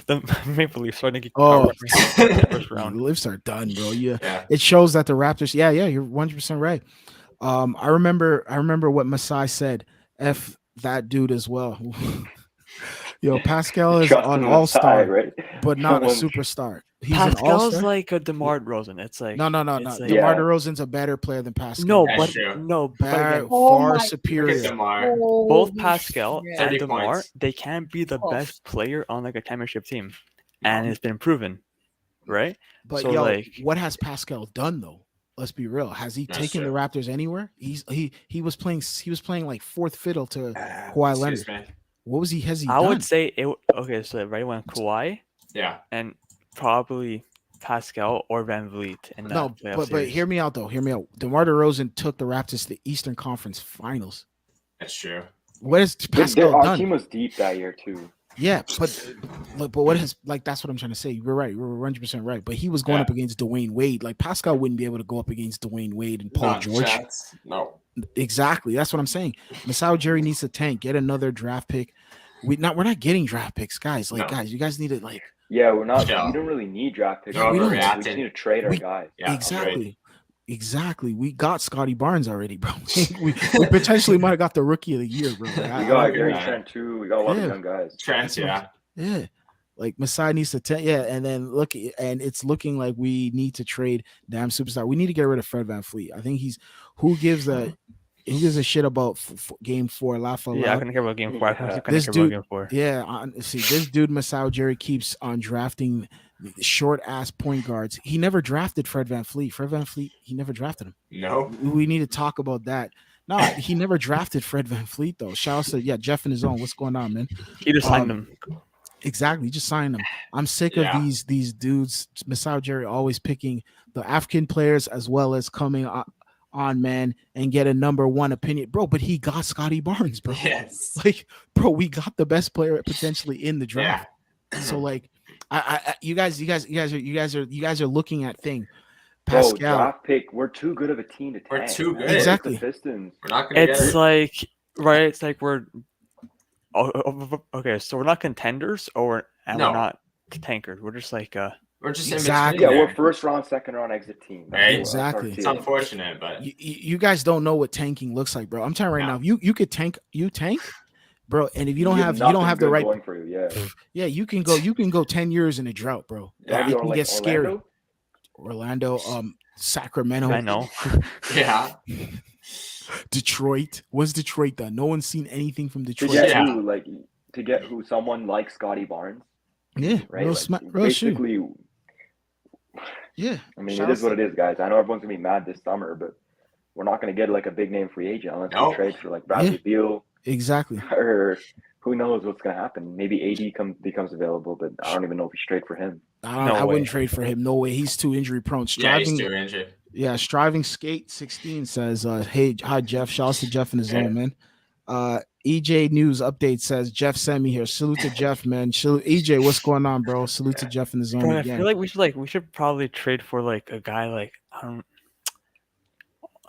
The Maple Leafs are going to get first round. The Leafs are done, bro. Yeah, it shows that the Raptors. Yeah, you're 100% right. I remember what Masai said. F that dude as well. Pascal is an all-star, right? but not a superstar. He's Pascal's an all-star. like a DeMar DeRozan. It's like no. Like, DeMar DeRozan's a better player than Pascal. Far superior. Both Pascal and DeMar, they can't be the best player on like a championship team, and it's been proven, right? But so, what has Pascal done though? Let's be real. Has he taken the Raptors anywhere? He was playing like fourth fiddle to Kawhi Leonard. What was he? Has he? I would say it. Okay, so right when Kawhi, and probably Pascal or Van Vliet. But hear me out though. Hear me out. DeMar DeRozan took the Raptors to the Eastern Conference Finals. That's true. What has Pascal done? Our team was deep that year too. Yeah, but what has that's what I'm trying to say. You're right. You're 100% right. But he was going up against Dwayne Wade. Like Pascal wouldn't be able to go up against Dwayne Wade and Paul George. No. Exactly. That's what I'm saying. Masai Ujiri needs to tank. Get another draft pick. We're not getting draft picks, guys. Guys, you guys need to we're not. We don't really need draft picks. We just need to trade our guys. Exactly. We got Scotty Barnes already, bro. we potentially might have got the rookie of the year, bro. We got Gary Trent too. We got a lot of young guys. Trent, yeah. Like Masai needs to and then it's looking like we need to trade damn superstar. We need to get rid of Fred VanVleet. I think who gives a he gives a shit about game 4. Laugh out Yeah, I loud. couldn't care about game 4. I Yeah. couldn't This care about dude, game 4. yeah, see, this dude Masao Jerry keeps on drafting short ass point guards. He never drafted Fred VanVleet. Fred VanVleet, he never drafted him. No. We need to talk about that. No, he never drafted Fred VanVleet though. Shout out to Jeff in his own. What's going on, man? He just signed him. Exactly, just sign him. I'm sick of Yeah. these dudes. Masao Jerry always picking the African players as well as coming on, man, and get a number one opinion, bro. But he got Scotty Barnes, bro. Yes. Like, bro, we got the best player potentially in the draft. Yeah. So, like, you guys are looking at thing. Bro, Pascal, draft pick. We're too good of a team to tank. We're too man. good. Exactly. The Pistons. We're not gonna get It's it. like It's like we're okay. So we're not contenders, or No. we're not tankers. We're just like We're just Exactly. in between Yeah, we're there. first round, second round exit team. That's Right. our Exactly. It's tier. unfortunate, but you guys don't know what tanking looks like, bro. I'm telling you right No. now, you could tank, bro, and if you don't have nothing the good right, going for you. Yeah. you can go 10 years in a drought, bro. Yeah. It Or can like get scary. Orlando. Orlando, Sacramento, I know. yeah. Detroit. What's Detroit done? No one's seen anything from To Detroit. get Yeah. who, like, someone like Scotty Barnes, Yeah, right? real, Like, real shoe. basically, Yeah, I mean, Shout it is out what it is, guys. I know everyone's gonna be mad this summer, but we're not gonna get like a big name free agent unless No. we trade for like Bradley Beal exactly. or who knows what's gonna happen. Maybe AD becomes available, but I don't even know if we trade for him. I wouldn't trade for him. No way. He's too injury prone. Yeah, he's too injured. Yeah, Striving Skate 16 says, hey, hi Jeff. Shouts to Jeff in his own, man. EJ News Update says Jeff sent me here. Salute to Jeff, man. EJ, what's going on, bro? Salute to Jeff in his own Bro, I again. feel like we should probably trade for like a guy like I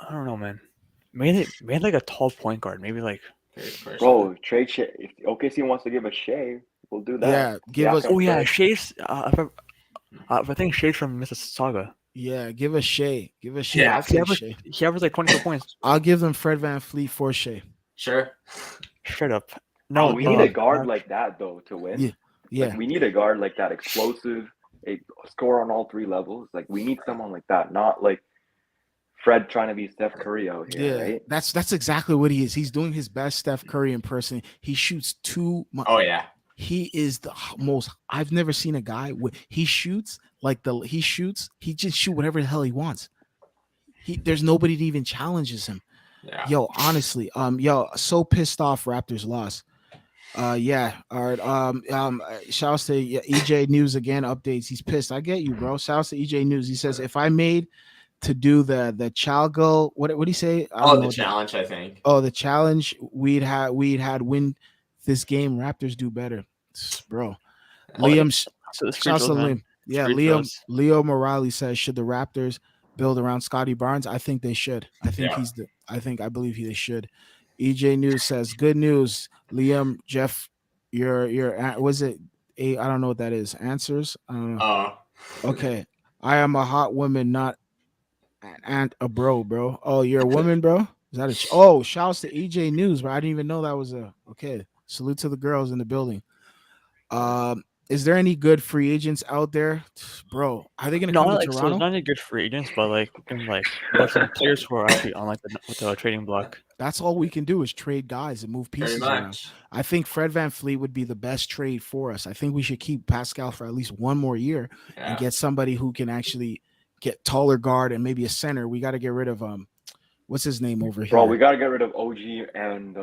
don't know, man. Maybe like a tall point guard. Maybe like Bro, trade Shea. If OKC wants to give us Shea, we'll do that. Yeah, give us. oh yeah, Shay's. I think Shay's from Mississauga. Yeah, give us Shea. Give us Shea. Yeah. I'll take Shea. He averaged like 24 points. I'll give them Fred VanVleet for Shea. Sure. Straight up. No, No, we need a guard like that though to win. Yeah. Yeah. Like, we need a guard like that, explosive, a score on all three levels. Like we need someone like that, not like Fred trying to be Steph Curry out here, right? That's exactly what he is. He's doing his best Steph Curry impersonation. He shoots too much. Oh yeah. He is the most. I've never seen a guy he shoots he just shoot whatever the hell he wants. There's nobody that even challenges him. Yeah. Yo, honestly, so pissed off Raptors lost. Yeah. All right. Shouts to EJ News again. Updates. He's pissed. I get you, bro. Shouts to EJ News. He says if I made to do the Chalgo, what do you say? The challenge, I think. Oh, the challenge. We'd had win this game. Raptors do better, bro. Liam. Shouts to Liam. Yeah, Leo Morales says, should the Raptors build around Scotty Barnes? I think they should. I believe they should. EJ News says, good news, Liam, Jeff, your was it I don't know what that is. Answers? I don't know. Okay. I am a hot woman, not a bro. Oh, you're a woman, bro? Is that shouts to EJ News, bro. I didn't even know that was okay. Salute to the girls in the building. Is there any good free agents out there, bro? Are they gonna come to Toronto? So there's not any good free agents, but there's some players who are actually on the trading block. That's all we can do is trade guys and move pieces around. I think Fred VanVleet would be the best trade for us. I think we should keep Pascal for at least one more year and get somebody who can actually get taller guard and maybe a center. We got to get rid of what's his name over here? Bro, we got to get rid of OG and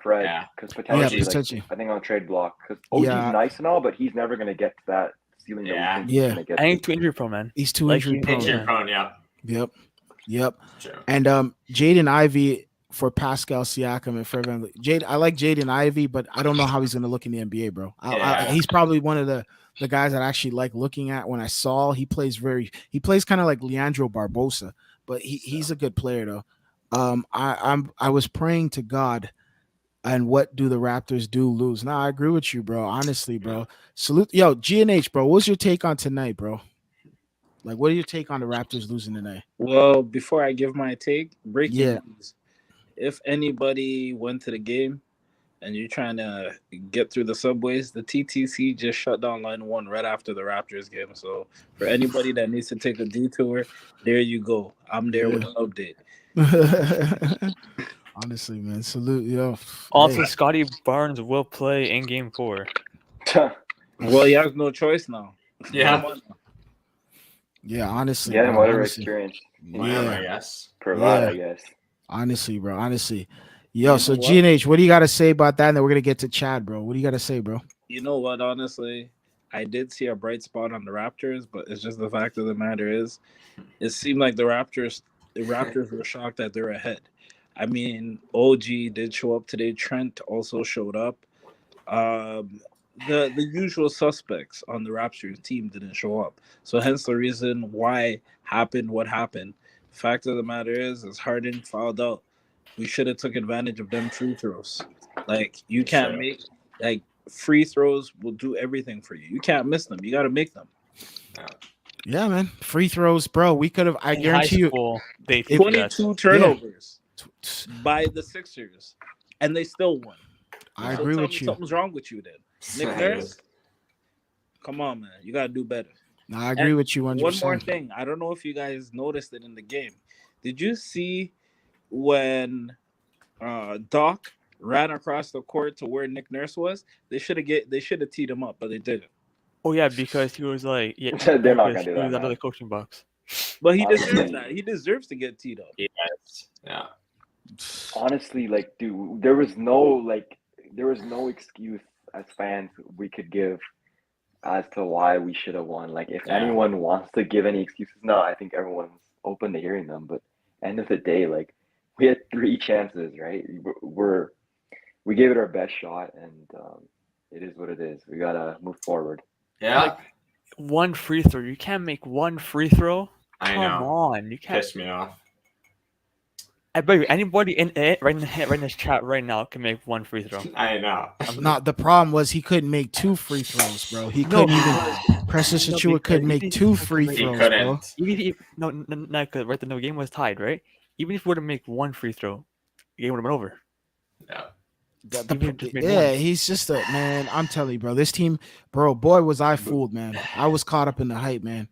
Fred, because potentially, I think on trade block, because OG's nice and all, but he's never gonna get to that ceiling. That we think he's gonna get. I ain't too injury prone, man. He's too injury prone. Yeah. Yep. True. And Jaden Ivey for Pascal Siakam and Fred VanVleet. I like Jaden Ivey, but I don't know how he's gonna look in the NBA, bro. He's probably one of the guys that I actually like looking at. When I saw he plays kind of like Leandro Barbosa, but he's a good player though. I was praying to God, and what do the Raptors do? Lose? Nah, I agree with you, bro. Honestly, bro. Salute, GNH, bro. What's your take on tonight, bro? Like, what are your take on the Raptors losing tonight? Well, before I give my take, breaking news: if anybody went to the game and you're trying to get through the subways, the TTC just shut down line 1 right after the Raptors game. So for anybody that needs to take a detour, there you go. I'm there with an update. Honestly, man, salute yo. Also, Hey. Scotty Barnes will play in Game 4. Well, he has no choice now. Yeah. Come on now. Yeah, honestly, Get him bro. whatever Honestly. experience Whatever, I Yeah, guess. provide, Yeah. I guess. honestly, bro. Honestly. Yo, You so know what? G&H, what do you got to say about that? And then we're going to get to Chad, bro. What do you got to say, bro? You know what? Honestly, I did see a bright spot on the Raptors, but it's just the fact of the matter is, it seemed like the Raptors were shocked that they're ahead. I mean, OG did show up today. Trent also showed up. Um, the usual suspects on the Raptors team didn't show up, so hence the reason why happened what happened. Fact of the matter is Harden fouled out. We should have took advantage of them free throws. Like you For can't sure. make like free throws will do everything for you. You can't miss them. You got to make them. Yeah, man. Free throws, bro. We could have, I In high guarantee you. school, they did that. 22 turnovers by the Sixers, and they still won. I So agree tell with me you. something's wrong with you then. Nick Nurse, come on, man. You got to do better. No, I agree And with you 100%. one more thing. I don't know if you guys noticed it in the game. Did you see when Doc ran across the court to where Nick Nurse was? They should have teed him up, but they didn't. Oh yeah, because he was like, yeah, They're not because gonna do he was that, out of man. the coaching box. But he Honestly. deserves that. He deserves to get teed up. Yes. Yeah. Honestly, like, dude, there was no excuse as fans we could give as to why we should have won. Like, if Yeah. anyone wants to give any excuses, no, I think everyone's open to hearing them. But end of the day, like, we had 3 chances, right? We gave it our best shot, and it is what it is. We gotta move forward. Yeah. Like, one free throw. You can't make one free throw. I Come know. on, you can't. Pissed me off. I bet you anybody in it right in this chat right now can make one free throw. I know. No, the problem was he couldn't make 2 free throws, bro. He No, couldn't even. Preston no, Chua because couldn't make even 2 if he free couldn't He throws, couldn't. bro. Even if no, not good. Right, the game was tied. Right, even if he were to make one free throw, the game would have been over. Yeah. Even just made Yeah, one. he's just a man. I'm telling you, bro. This team, bro. Boy, was I fooled, man. I was caught up in the hype, man.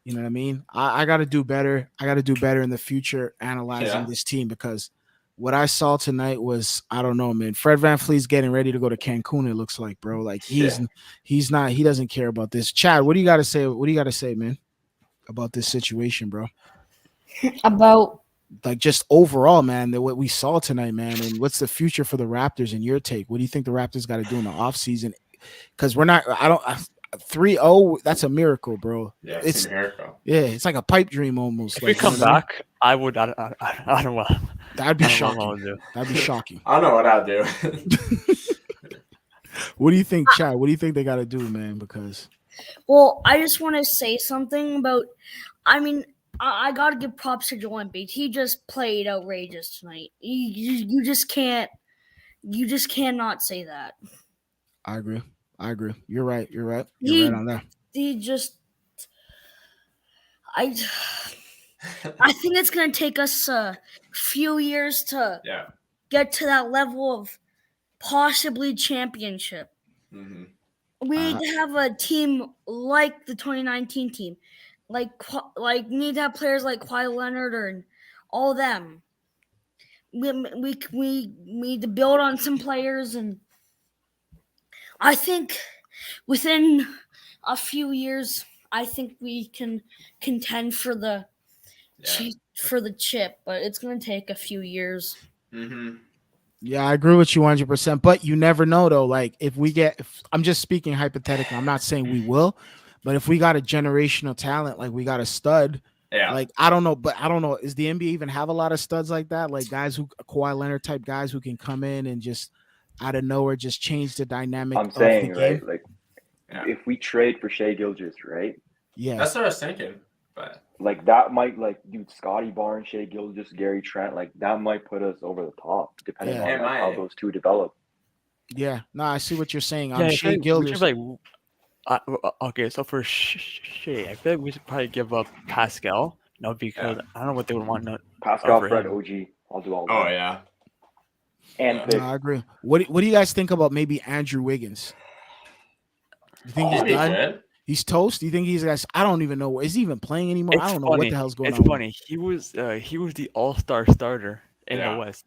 You know what I mean? I got to do better. I got to do better in the future analyzing Yeah. this team because what I saw tonight was, I don't know, man. Fred VanVleet's getting ready to go to Cancun. It looks like, bro. Like he's not. He doesn't care about this. Chad, what do you got to say? What do you got to say, man, about this situation, bro? About Like just overall, man, what we saw tonight, man, and what's the future for the Raptors in your take? What do you think the Raptors got to do in the offseason? Because we're not, 3-0, that's a miracle, bro. Yeah. It's It's a miracle. yeah, it's like a pipe dream almost. If like, we you come know what I mean? back, I would. I don't want. That'd be I don't know what I'll shocking. do. That'd be shocking. I don't know what I'll do. What do you think, Chad? What do you think they got to do, man? Because well, I just want to say something about. I mean, I gotta give props to Joel Embiid. He just played outrageous tonight. You just can't. You just cannot say that. I agree. You're right. You're right He on that. he just. I think it's gonna take us a few years to Yeah. get to that level of possibly championship. Mm-hmm. We need to have a team like the 2019 team, like need to have players like Kawhi Leonard and all of them. We need to build on some players, and I think within a few years, I think we can contend for the chip, but it's going to take a few years. Mm-hmm. Yeah, I agree with you 100%. But you never know, though. Like, I'm just speaking hypothetically. I'm not saying we will, but if we got a generational talent, like we got a stud, Yeah. like I don't know. Is the NBA even have a lot of studs like that? Like guys who Kawhi Leonard type guys who can come in and just out of nowhere just change the dynamic I'm of saying, the game. right? Like, Yeah. if we trade for Shea Gilgeous, right? Yeah, That's what I was thinking. But Like, that might, like, dude, Scotty Barnes, Shea Gilgeous, Gary Trent, like, that might put us over the top, depending Yeah. on like, how those two develop. yeah. No, I see what you're saying. Yeah, I'm I Shea feel Gilgeous. like okay, so for Shea, I feel like we should probably give up Pascal. No, because I don't know what they would want. Pascal, Over Fred, him. OG, I'll do all that. oh yeah. and Yeah. No, pick. I agree. What do you guys think about maybe Andrew Wiggins? You think he's He'd be done? good. He's toast. Do you think he's guys? I don't even know. Is he even playing anymore? I It's don't know what funny. the hell's going It's on. with him. funny. He was the all-star starter in the Yeah. West.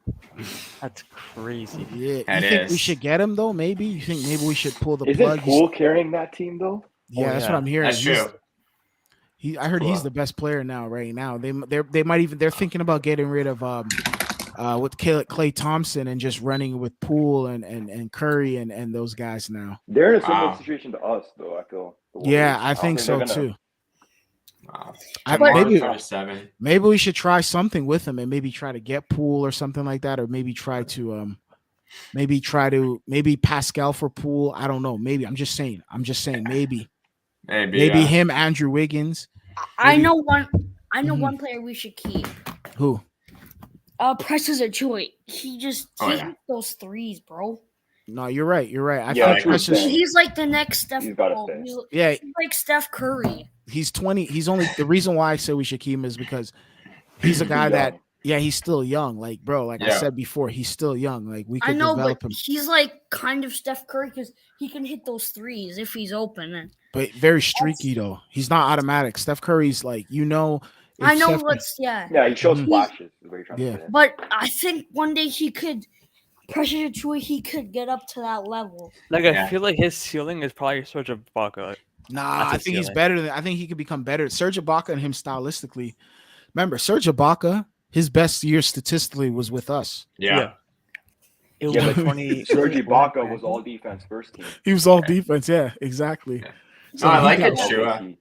That's crazy. Yeah, That you think we is. should get him though? Maybe you think maybe we should pull the Isn't plug? Poole carrying that team though? Yeah, Oh, that's yeah. what I'm hearing. That's true. I heard he's Cool. the best player now. Right now, they might even they're thinking about getting rid of with Clay Thompson and just running with Poole and Curry and those guys now. They're in a similar Wow. situation to us, though. I feel. the Yeah, Warriors. I don't think so they're gonna- too. Wow. I, But- maybe 37. maybe we should try something with him and maybe try to get Poole or something like that, or maybe try to maybe Pascal for Poole. I don't know. Maybe I'm just saying maybe Maybe. maybe Yeah. him, Andrew Wiggins. I Maybe- know one. I know Mhm. one player we should keep. Who? Precious Achiuwa. He just Oh, he yeah. hit those threes, bro. No, you're right. You're right. I Yeah, think like Precious. stay. He's like the next Steph. He's gotta oh, stay. Yeah, he's like Steph Curry. he's 20. He's only the reason why I say we should keep him is because he's a guy Young. that he's still young. Like bro, like I Yeah. said before, he's still young. Like we I could know, but develop him, he's like kind of Steph Curry because he can hit those threes if he's open. And but very streaky though. He's not automatic. Steph Curry's like if I know Steph- what's yeah. Yeah, he shows Mhm. flashes. Is what you're trying Yeah. to say. But I think one day he could. Precious Achiuwa, he could get up to that level. Like Yeah. I feel like his ceiling is probably Serge Ibaka. Nah, That's I his think he's ceiling. better than. I think he could become better. Serge Ibaka and him stylistically. Remember, Serge Ibaka, his best year statistically was with us. Yeah. Yeah. It was Yeah, like but 20. Serge Ibaka was all defense first team. He was all defense. Yeah, exactly. Yeah. So No, I he like got- it, Chua.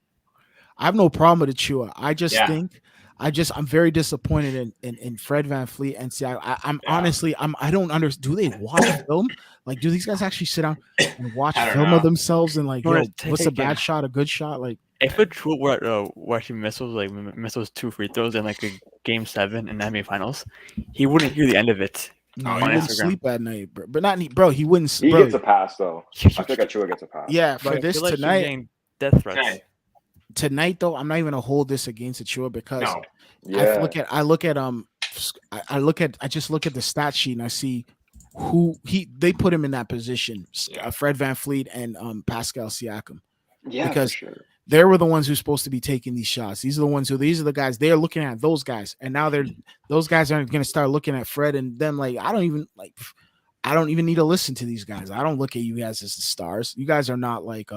I have no problem with Achua. I just Yeah. think I'm very disappointed in Fred VanVleet and see I'm Yeah. honestly I don't understand. Do they watch film? Like, do these guys actually sit down and watch I don't film know. of themselves and like, No, yo, it's what's a taken. bad shot, a good shot? Like, If Achiuwa were actually missed those 2 free throws in like a game 7 in the NBA Finals, he wouldn't hear the end of it. no, Oh, he yeah. wouldn't Instagram. sleep at night, bro. But not bro. He wouldn't. He bro, gets a pass though. I think Achua gets a pass. yeah, But for I this feel like he's tonight. getting death threats. Okay. Tonight though, I'm not even gonna hold this against Achua because No. Yeah. I just look at the stat sheet and I see who they put him in that position. Yeah. Fred VanVleet and Pascal Siakam. Yeah, because- for sure. They were the ones who's supposed to be taking these shots. These are the guys they're looking at those guys, and now those guys aren't going to start looking at Fred and them like I don't even need to listen to these guys. I don't look at you guys as the stars. You guys are not like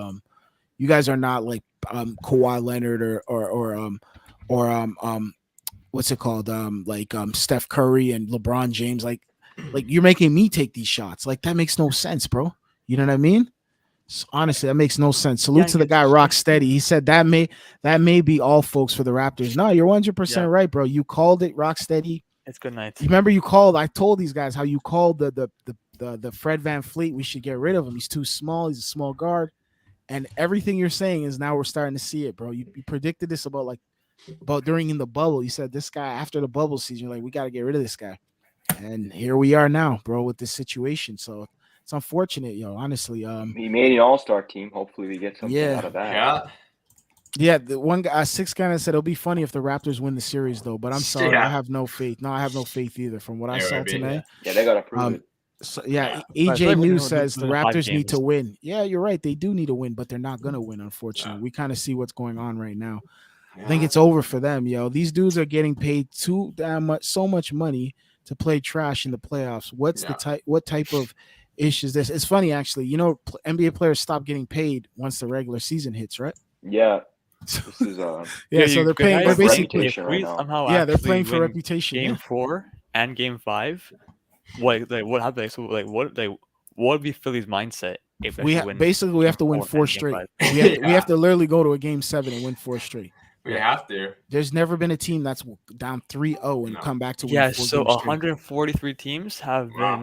Kawhi Leonard or what's it called Steph Curry and LeBron James. Like you're making me take these shots. Like that makes no sense, bro. You know what I mean? So, honestly, that makes no sense. Salute to the guy Rock Steady. He said that may be all folks for the Raptors. No, you're 100% right, bro. You called it, Rock Steady. It's good night. You remember I told these guys how you called the Fred VanVleet. We should get rid of him. He's too small. He's a small guard. And everything you're saying is now we're starting to see it, bro. You predicted this about during in the bubble. You said this guy after the bubble season, you're like, we got to get rid of this guy. And here we are now, bro, with this situation. So it's unfortunate, honestly. He made an all-star team. Hopefully we get something Yeah. out of that. Yeah. Yeah, the one guy, Six kind of said it'll be funny if the Raptors win the series, though. But I'm sorry, Yeah. I have no faith. No, I have no faith either. From what I It saw would be, tonight, Yeah, they gotta prove Um, it. so, yeah, But I feel AJ like we News can says do the the 5 Raptors need to games. win. Yeah, you're right. They do need to win, but they're not gonna win. Unfortunately, we kind of see what's going on right now. I think it's over for them, yo. These dudes are getting paid so much money to play trash in the playoffs. What type of ish is this? It's funny actually. NBA players stop getting paid once the regular season hits, right? Yeah. This is Yeah, so they're paying. They're for basically reputation If we right now. somehow they're actually playing for win reputation. Game Yeah. 4 and Game 5, what happened? So what would be Philly's mindset if they We actually win? basically we have to Game win 4 four and Game straight. 5? We have to literally go to a game 7 and win 4 straight. We have to. There's never been a team that's down 3-0 and No. come back to win Yeah, 4 so games straight. 143 teams have Wow.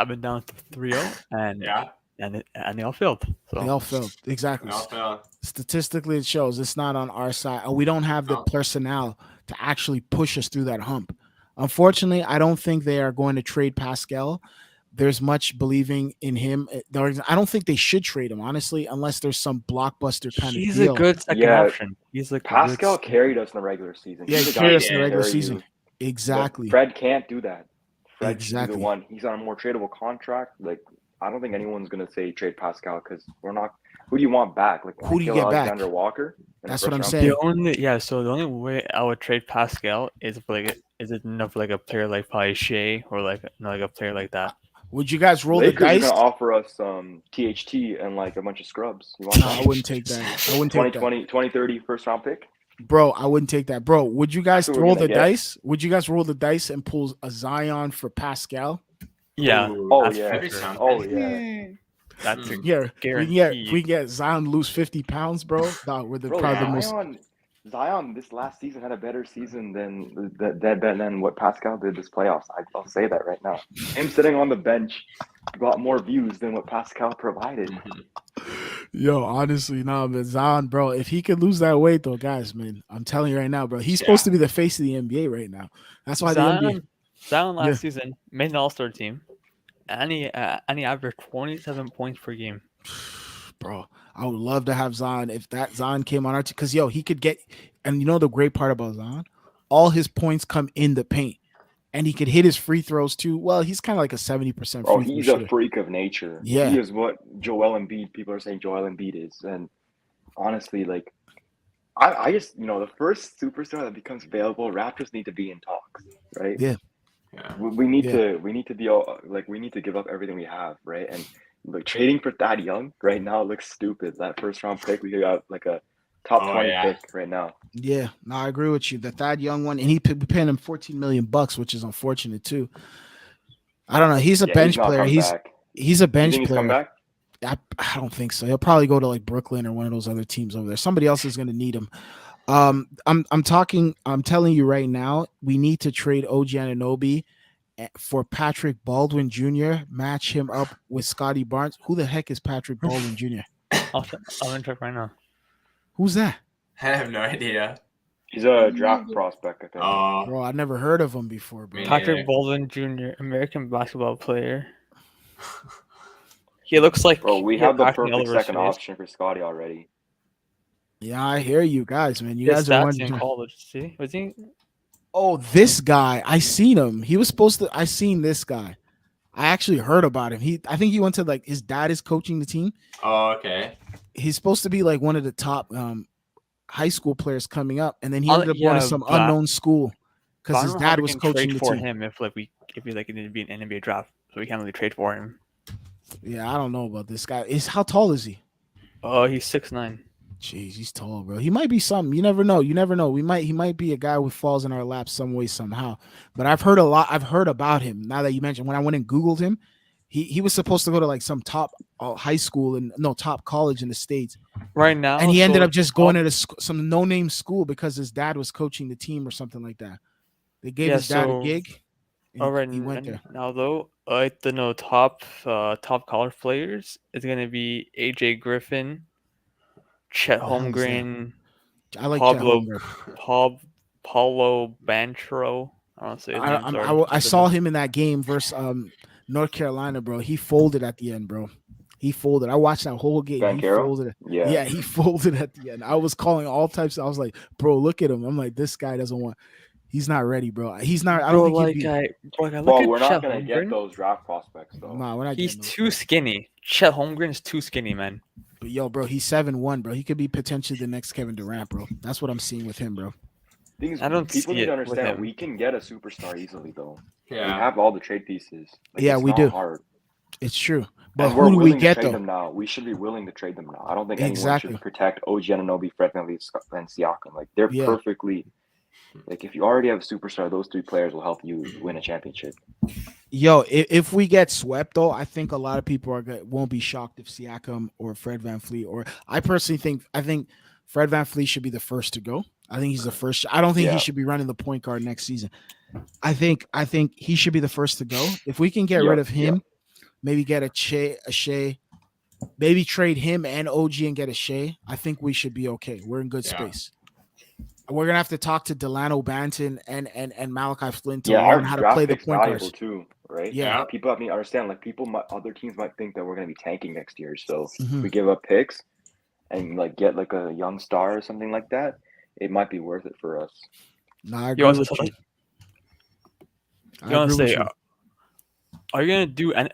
been down to 3-0 and Yeah. they all failed. So They all failed. Exactly. We all fell. Statistically, it shows it's not on our side. We don't have the No. personnel to actually push us through that hump. Unfortunately, I don't think they are going to trade Pascal. There's much believing in him. I don't think they should trade him, honestly, unless there's some blockbuster kind he's of deal. a good second Yeah, option. He's like Pascal a good, carried us in the regular season. Yeah, He's he the guy carried who us in the can regular carry season. you. But Exactly. Fred can't do that. Fred should be the Exactly. one. He's on a more tradable contract. Like, I don't think anyone's gonna say trade Pascal because we're not. Who do you want back? Like Who do you Nickeil get back? Alexander Walker? In a That's what I'm first-round saying. pick? So the only way I would trade Pascal is if is it enough like a player like probably Shea or like a player like that. Would you guys roll the Lakers are dice? gonna offer us THT and like a bunch of scrubs. You want No, I that? wouldn't take that. I wouldn't take that. 2030 first-round pick. Bro, I wouldn't take that. Bro, would you guys That's what we're roll gonna the get. dice? Would you guys roll the dice and pull a Zion for Pascal? Yeah. Ooh, Oh that's yeah. for that'd be sure. something. Oh yeah. That's a Yeah, guarantee. if we get Zion lose 50 pounds, bro, dog, we're Bro, probably the most. Zion this last season had a better season than what Pascal did this playoffs. I'll say that right now. Him sitting on the bench got more views than what Pascal provided. Yo, honestly, no, but Zion, bro, if he could lose that weight, though, guys, man, I'm telling you right now, bro, he's supposed to be the face of the NBA right now. That's why the NBA. Zion last Yeah. season made an All-Star team, and he averaged 27 points per game. Bro, I would love to have Zion if that Zion came on our team. Because, yo, he could get, and you know the great part about Zion? All his points come in the paint. And he could hit his free throws too. Well, he's kind of like a 70% Bro, free he's throw a shooter. freak of nature. Yeah. He is what Joel Embiid, people are saying Joel Embiid is. And honestly, like, I just, the first superstar that becomes available, Raptors need to be in talks, right? Yeah. Yeah. We need to be all, like, we need to give up everything we have, right? And like trading for Thad Young right now looks stupid. That first round pick, we got like a top 20 pick right now. Yeah, no, I agree with you. The Thad Young one, and we paying him $14 million, which is unfortunate too. I don't know. He's a bench player. He's a bench you think player. He's come back? I don't think so. He'll probably go to like Brooklyn or one of those other teams over there. Somebody else is going to need him. I'm telling you right now, we need to trade OG Anunoby for Patrick Baldwin Jr. Match him up with Scotty Barnes. Who the heck is Patrick Baldwin Jr.? I'll check right now. Who's that? I have no idea. He's a draft prospect, I think. Bro, I never heard of him before, bro. Patrick Baldwin Jr., American basketball player. He looks like. Bro, we have the perfect second option for Scotty already. Yeah, I hear you guys, man. You His guys are stats in wondering. college. See, was he? Oh, this guy. I seen him. He was supposed to. I seen this guy. I actually heard about him. I think he went to like his dad is coaching the team. Oh, okay. He's supposed to be like one of the top high school players coming up, and then he ended up going to some unknown school because his dad was coaching the for team. him if we like it to be an NBA draft, so we can't really trade for him. Yeah, I don't know about this guy. How tall is he? Oh, he's 6'9". Jeez, he's tall, bro. He might be something. You never know. He might be a guy who falls in our lap some way somehow. But I've heard about him. Now that you mentioned, when I went and Googled him, he was supposed to go to like some top high school and top college in the States right now, and he ended up just going to some no-name school because his dad was coaching the team or something like that. They gave his dad a gig. He went there. Now though, the top college players is gonna be AJ Griffin, Chet Holmgren, I like Paulo Banchero. I don't say his name. I saw him in that game versus North Carolina, bro. He folded at the end, bro. He folded. I watched that whole game. He folded. Yeah, he folded at the end. I was calling all types. I was like, bro, look at him. I'm like, this guy doesn't want. He's not ready, bro. He's not. I don't think we're not gonna get those draft prospects though. Nah, we're not. He's too skinny. Chet Holmgren's too skinny, man. But yo, bro, he's 7'1", bro. He could be potentially the next Kevin Durant, bro. That's what I'm seeing with him, bro. People need to understand we can get a superstar easily, though. Yeah, we have all the trade pieces. We do. Hard. It's true. But who do we get though? Them now. We should be willing to trade them now. I don't think anyone should protect OG Anunoby, Fred VanVleet, and Siakam. Like they're perfectly. Like if you already have a superstar, those three players will help you win a championship. Yo, if we get swept though, I think a lot of people won't be shocked if Siakam or Fred VanVleet or I personally think Fred VanVleet should be the first to go. I think he's the first. I don't think he should be running the point guard next season. I think he should be the first to go. If we can get rid of him, maybe get a Shea, maybe trade him and OG and get a Shea. I think we should be okay. We're in good space. We're gonna have to talk to Delano Banton and Malachi Flynn to learn how to play the point guards too, right? Yeah, people have to understand. Like other teams might think that we're gonna be tanking next year, so we give up picks and like get like a young star or something like that. It might be worth it for us. No, I agree with you. You want to say Are you gonna do are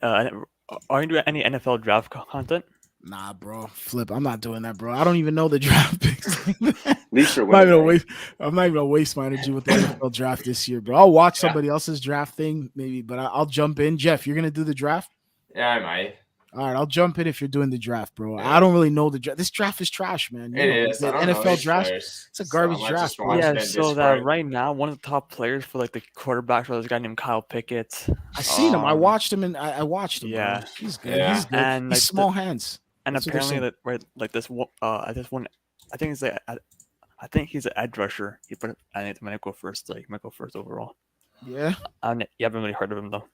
you gonna do any NFL draft content? Nah, bro. Flip. I'm not doing that, bro. I don't even know the draft picks. At least you're I'm not winning, even right? I'm not even gonna waste my energy with the NFL draft this year, bro. I'll watch Yeah. somebody else's draft thing, maybe, but I'll jump in. Jeff, you're gonna do the draft? Yeah, I might. All right, I'll jump in if you're doing the draft, bro. Yeah. I don't really know the draft. This draft is trash, man. You It know, is. the I don't know NFL these draft, players, it's a so I garbage might draft, just bro. watch Yeah, it in so that Discord. right now, one of the top players for like the quarterbacks was a guy named Kyle Pickett. I seen him. I Um, watched him, and I watched him. yeah. Bro. He's good. Yeah. He's good. And He's like small hands. and That's what they're apparently saying. that right like this one, I think it's like I think he's an edge rusher. I think he might go first. Like might go first overall. Yeah. You haven't really heard of him though.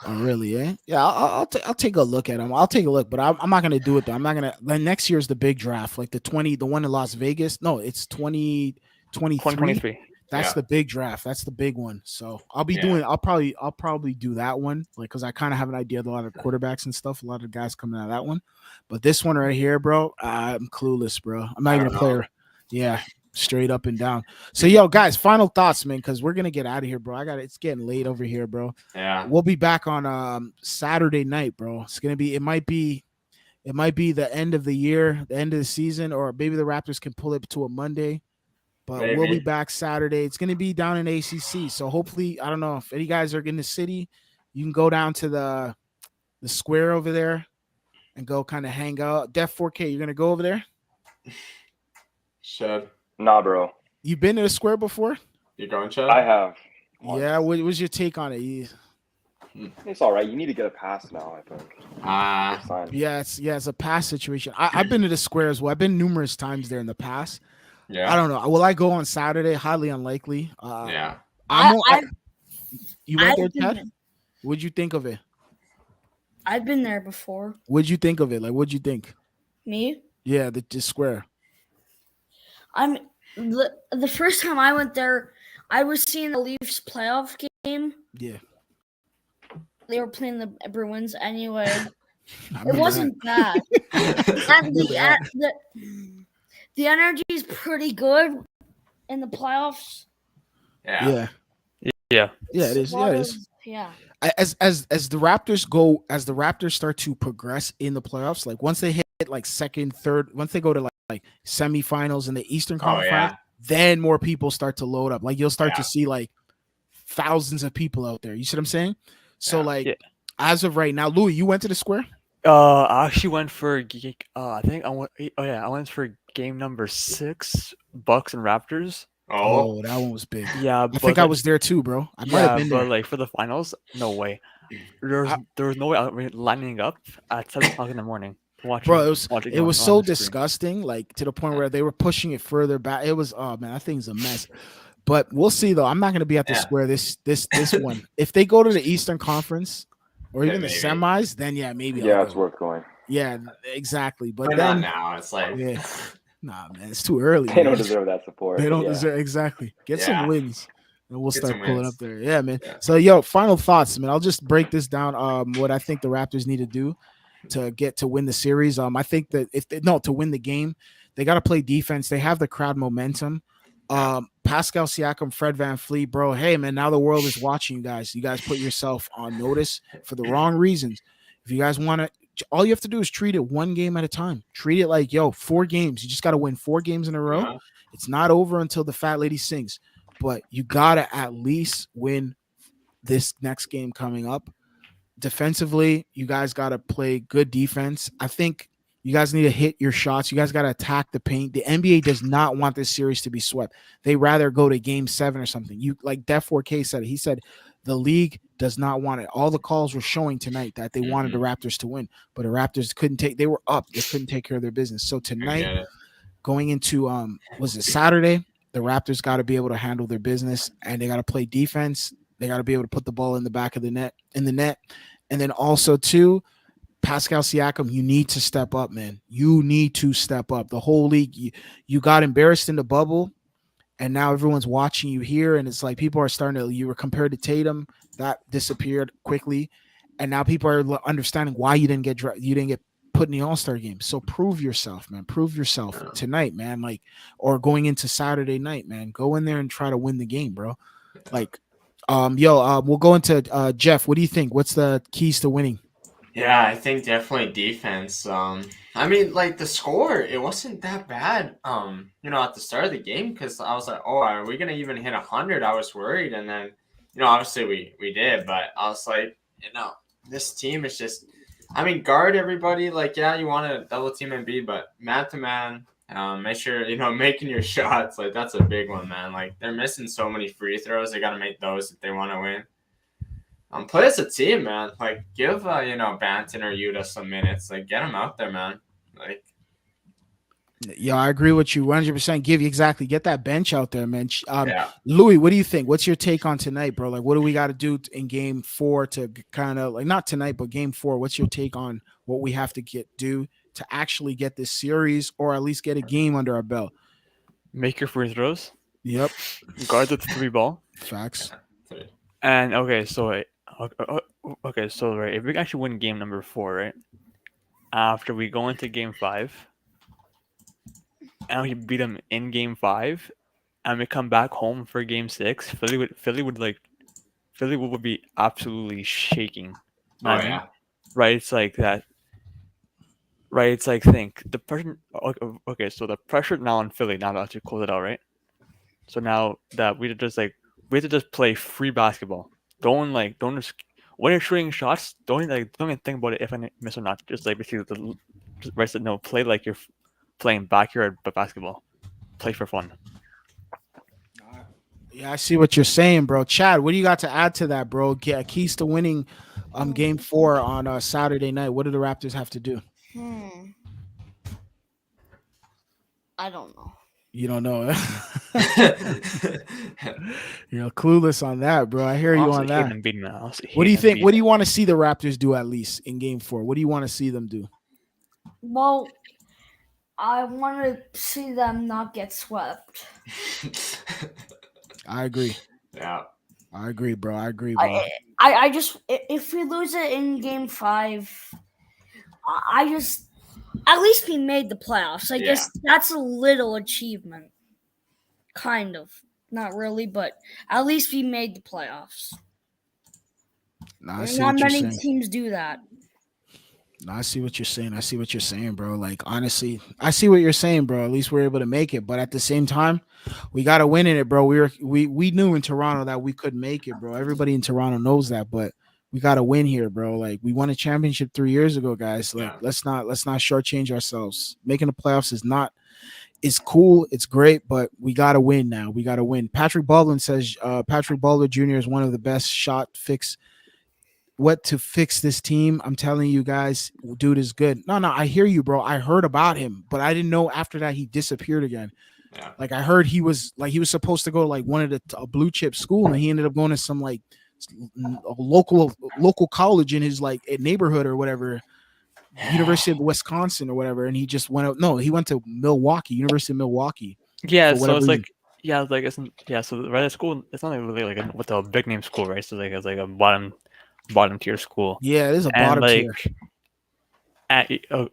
Oh, really? Yeah. Yeah. I'll take a look at him. I'll take a look, but I'm not gonna do it though. I'm not gonna. Then next year's the big draft, like the one in Las Vegas. No, it's 2023. 2023. That's Yeah. the big draft. That's the big one. So I'll be Yeah. doing. I'll probably do that one, like because I kind of have an idea of a lot of quarterbacks and stuff. A lot of guys coming out of that one, but this one right here, bro, I'm clueless, bro. I'm not I even a don't player. know. Yeah, straight up and down. So yo, guys, final thoughts, man, because we're gonna get out of here, bro. It's getting late over here, bro. Yeah. We'll be back on Saturday night, bro. It's gonna be. It might be the end of the year, the end of the season, or maybe the Raptors can pull it to a Monday. But we'll be Maybe. back Saturday. It's going to be down in ACC. So hopefully, I don't know if any guys are in the city, you can go down to the square over there and go kind of hang out. Def 4K, you're going to go over there? Should. Nah, bro. You been to the square before? You going, Chad? I have. once. Yeah. What was your take on it? It's all right. You need to get a pass now, I think. It's fine. Yeah, it's a pass situation. I've been to the square as well. I've been numerous times there in the past. Yeah. I don't know. Will I go on Saturday? Highly unlikely. Yeah. You went there, I've been Ted? there. What'd you think of it? I've been there before. What'd you think of it? Like, what'd you think? Me? Yeah, the square. I'm the first time I went there, I was seeing the Leafs playoff game. Yeah. They were playing the Bruins anyway. I It remember wasn't bad. And the energy is pretty good in the playoffs. that. Yeah. Yeah. Yeah. Yeah, it is. Yeah, it is. Yeah. As the Raptors start to progress in the playoffs, like once they hit like second, third, once they go to like semifinals in the Eastern Conference, yeah. Finals, then more people start to load up. Like you'll start to Yeah. see like thousands of people out there. You see what I'm saying? So Yeah. like Yeah. as of right now, Louis, you went to the square? I actually went for I think I went. Oh yeah, I went for game number 6, Bucks and Raptors. Oh. Oh, that one was big. Yeah, I think I was there too, bro. I might have Yeah, been but there. like for the finals, no way. There was no way I was lining up at 7 o'clock in the morning to watch. Bro, watch it was on so the screen. disgusting, like to the point where they were pushing it further back. It was, oh man, that thing's a mess. But we'll see though. I'm not gonna be at the Yeah. square this one. If they go to the Eastern Conference or Yeah, even the maybe. semis, then yeah, maybe. Yeah, I'll it's go. worth going. Yeah, exactly. But But not then, now. It's like. yeah, nah, man, it's too early. They man. don't deserve that support. They don't yeah. deserve exactly. Get some Yeah. wins, and we'll Get start some pulling wins. up there. Yeah, man. Yeah. So, yo, final thoughts, man. I'll just break this down. What I think the Raptors need to do to get to win the series. I think that to win the game, they got to play defense. They have the crowd momentum. Pascal Siakam, Fred VanVleet, bro. Hey, man, now the world is watching you guys. You guys put yourself on notice for the wrong reasons. If you guys want to, all you have to do is treat it one game at a time. Treat it like, 4 games. You just got to win 4 games in a row. Yeah. It's not over until the fat lady sings, but you got to at least win this next game coming up. Defensively, you guys got to play good defense. I think you guys need to hit your shots. You guys got to attack the paint. The NBA does not want this series to be swept. They rather go to game 7 or something. You like Def 4K said it. He said the league does not want it. All the calls were showing tonight that they wanted the Raptors to win, but the Raptors they were up. They couldn't take care of their business. So tonight, going into was it Saturday, the Raptors got to be able to handle their business, and they got to play defense. They got to be able to put the ball in the back of the net, and then also too, Pascal Siakam, you need to step up, man. You need to step up. The whole league, you got embarrassed in the bubble, and now everyone's watching you here, and it's like people are starting to. You were compared to Tatum, that disappeared quickly, and now people are understanding why you didn't get put in the All-Star game. So prove yourself, man. Prove yourself tonight, man. Like, or going into Saturday night, man. Go in there and try to win the game, bro. Like, We'll go into Jeff. What do you think? What's the keys to winning? Yeah, I think definitely defense. I mean, like the score, it wasn't that bad. At the start of the game, because I was like, oh, are we gonna even hit 100? I was worried, and then, obviously we did, but I was like, this team is just, I mean, guard everybody. Like, yeah, you want to double team and be, but man to man, make sure making your shots. Like that's a big one, man. Like they're missing so many free throws. They got to make those if they want to win. Play as a team, man. Like, give Banton or Yuta some minutes. Like, get them out there, man. Like, Yeah, I agree with you 100%. Get that bench out there, man. yeah. Louis, what do you think? What's your take on tonight, bro? Like, what do we got to do in game 4 to kind of like not tonight, but game 4? What's your take on what we have to do to actually get this series or at least get a game under our belt? Make your free throws. Yep. Guard the 3 ball. Facts. And okay, so right, if we actually win game number 4, right? After we go into game 5, and we beat them in game 5, and we come back home for game 6, Philly would be absolutely shaking. Oh yeah. Right, it's like that. Right, it's like think the pressure. Okay, so the pressure now on Philly now to actually close it out, right? So now that we have to just play free basketball. Don't just when you're shooting shots. Don't even think about it if I miss or not. Just like basically just rest it. No, play like you're playing backyard basketball. Play for fun. Yeah, I see what you're saying, bro. Chad, what do you got to add to that, bro? Keys to winning game 4 on Saturday night. What do the Raptors have to do? I don't know. You don't know. You're clueless on that, bro. I hear you on that. What do you think? What do you want to see the Raptors do at least in game 4? What do you want to see them do? Well, I want to see them not get swept. I agree. Yeah. I agree, bro. I just if we lose it in game 5, I just at least we made the playoffs. I guess that's a little achievement. Kind of. Not really, but at least we made the playoffs. Not many teams do that. No, I see what you're saying. Bro. Like, honestly, I see what you're saying, bro. At least we're able to make it. But at the same time, we got to win in it, bro. We knew in Toronto that we could make it, bro. Everybody in Toronto knows that, but we got to win here, bro. Like, we won a championship 3 years ago, guys. Like, let's not shortchange ourselves. Making the playoffs is cool. It's great, but we got to win now. We got to win. Patrick Baldwin says Patrick Baldwin Jr. is one of the best shot fix. What to fix this team? I'm telling you guys, dude is good. No, I hear you, bro. I heard about him, but I didn't know after that he disappeared again. Yeah. Like I heard he was supposed to go to like one of a blue chip school, and he ended up going to some like a local college in his like neighborhood or whatever, University of Wisconsin or whatever, and he just went out. No, he went to Milwaukee, University of Milwaukee. Yeah, so it's like so the right at school, it's not really like what's a big name school, right? So like it's like a bottom tier school. Yeah, it is a bottom tier.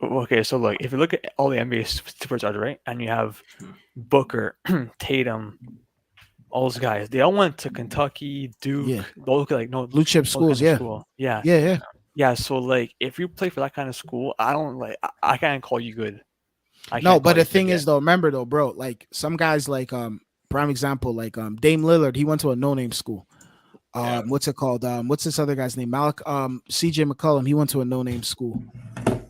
Okay, so like if you look at all the NBA superstars, right, and you have Booker, Tatum, all those guys, they all went to Kentucky, Duke, those like blue chip schools. Yeah. So like if you play for that kind of school, I can't call you good. No, but the thing is though, remember though, bro, like some guys like prime example like Dame Lillard, he went to a no-name school. What's it called? What's this other guy's name? CJ McCollum, he went to a no-name school.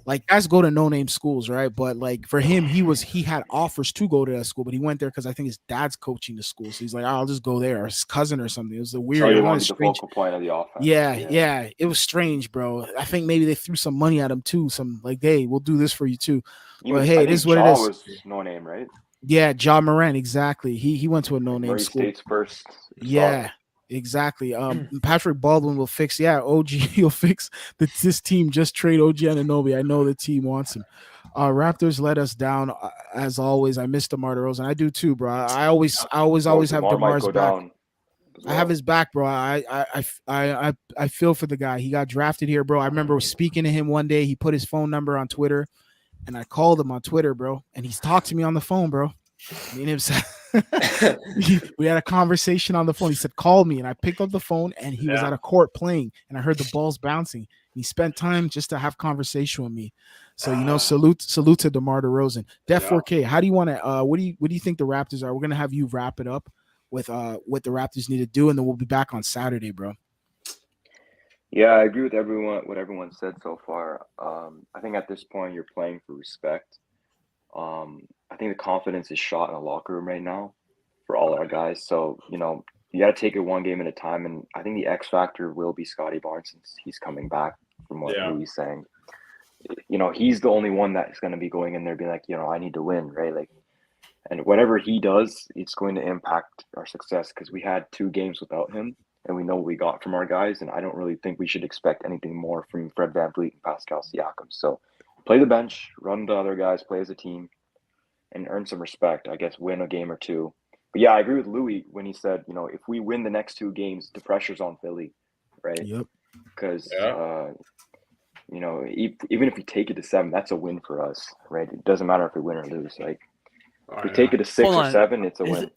Like guys go to no-name schools, right? But like for him, he had offers to go to that school, but he went there because I think his dad's coaching the school. So he's like, I'll just go there, or his cousin or something. It was a weird. So he wanted the focal point of the offense. Yeah. It was strange, bro. I think maybe they threw some money at him too. Some like, hey, we'll do this for you too. But hey, it is what it is. Was no name, right? Yeah, Ja Morant, exactly. He went to a no-name school. State's first. Yeah. Exactly. Patrick Baldwin will fix. Yeah, OG. He'll fix this team. Just trade OG Anunoby. I know the team wants him. Raptors let us down as always. I miss DeMar DeRozan. I do too, bro. I always have DeMar's back. I have his back, bro. I feel for the guy. He got drafted here, bro. I remember speaking to him one day. He put his phone number on Twitter, and I called him on Twitter, bro. And he's talked to me on the phone, bro. Me and him said. We had a conversation on the phone. He said, "Call me," and I picked up the phone, and he was Yeah. at a court playing, and I heard the balls bouncing. He spent time just to have conversation with me. So salute to DeMar DeRozan. Def Yeah. 4K. How do you want to? What do you think the Raptors are? We're gonna have you wrap it up with what the Raptors need to do, and then we'll be back on Saturday, bro. Yeah, I agree with what everyone said so far. I think at this point you're playing for respect. I think the confidence is shot in the locker room right now for all our guys. So, you got to take it one game at a time. And I think the X factor will be Scotty Barnes since he's coming back from what Yeah. Louis is saying. He's the only one that's going to be going in there being like, I need to win, right? Like, and whatever he does, it's going to impact our success because we had 2 games without him and we know what we got from our guys. And I don't really think we should expect anything more from Fred VanVleet and Pascal Siakam. So play the bench, run the other guys, play as a team, and earn some respect. I guess win a game or 2. But yeah, I agree with Louis when he said, if we win the next 2 games, the pressure's on Philly, right? Yep. Because Yeah. even if we take it to 7, that's a win for us, right? It doesn't matter if we win or lose. Like if we take it to 6 Hold or on. 7, it's a Is win. it-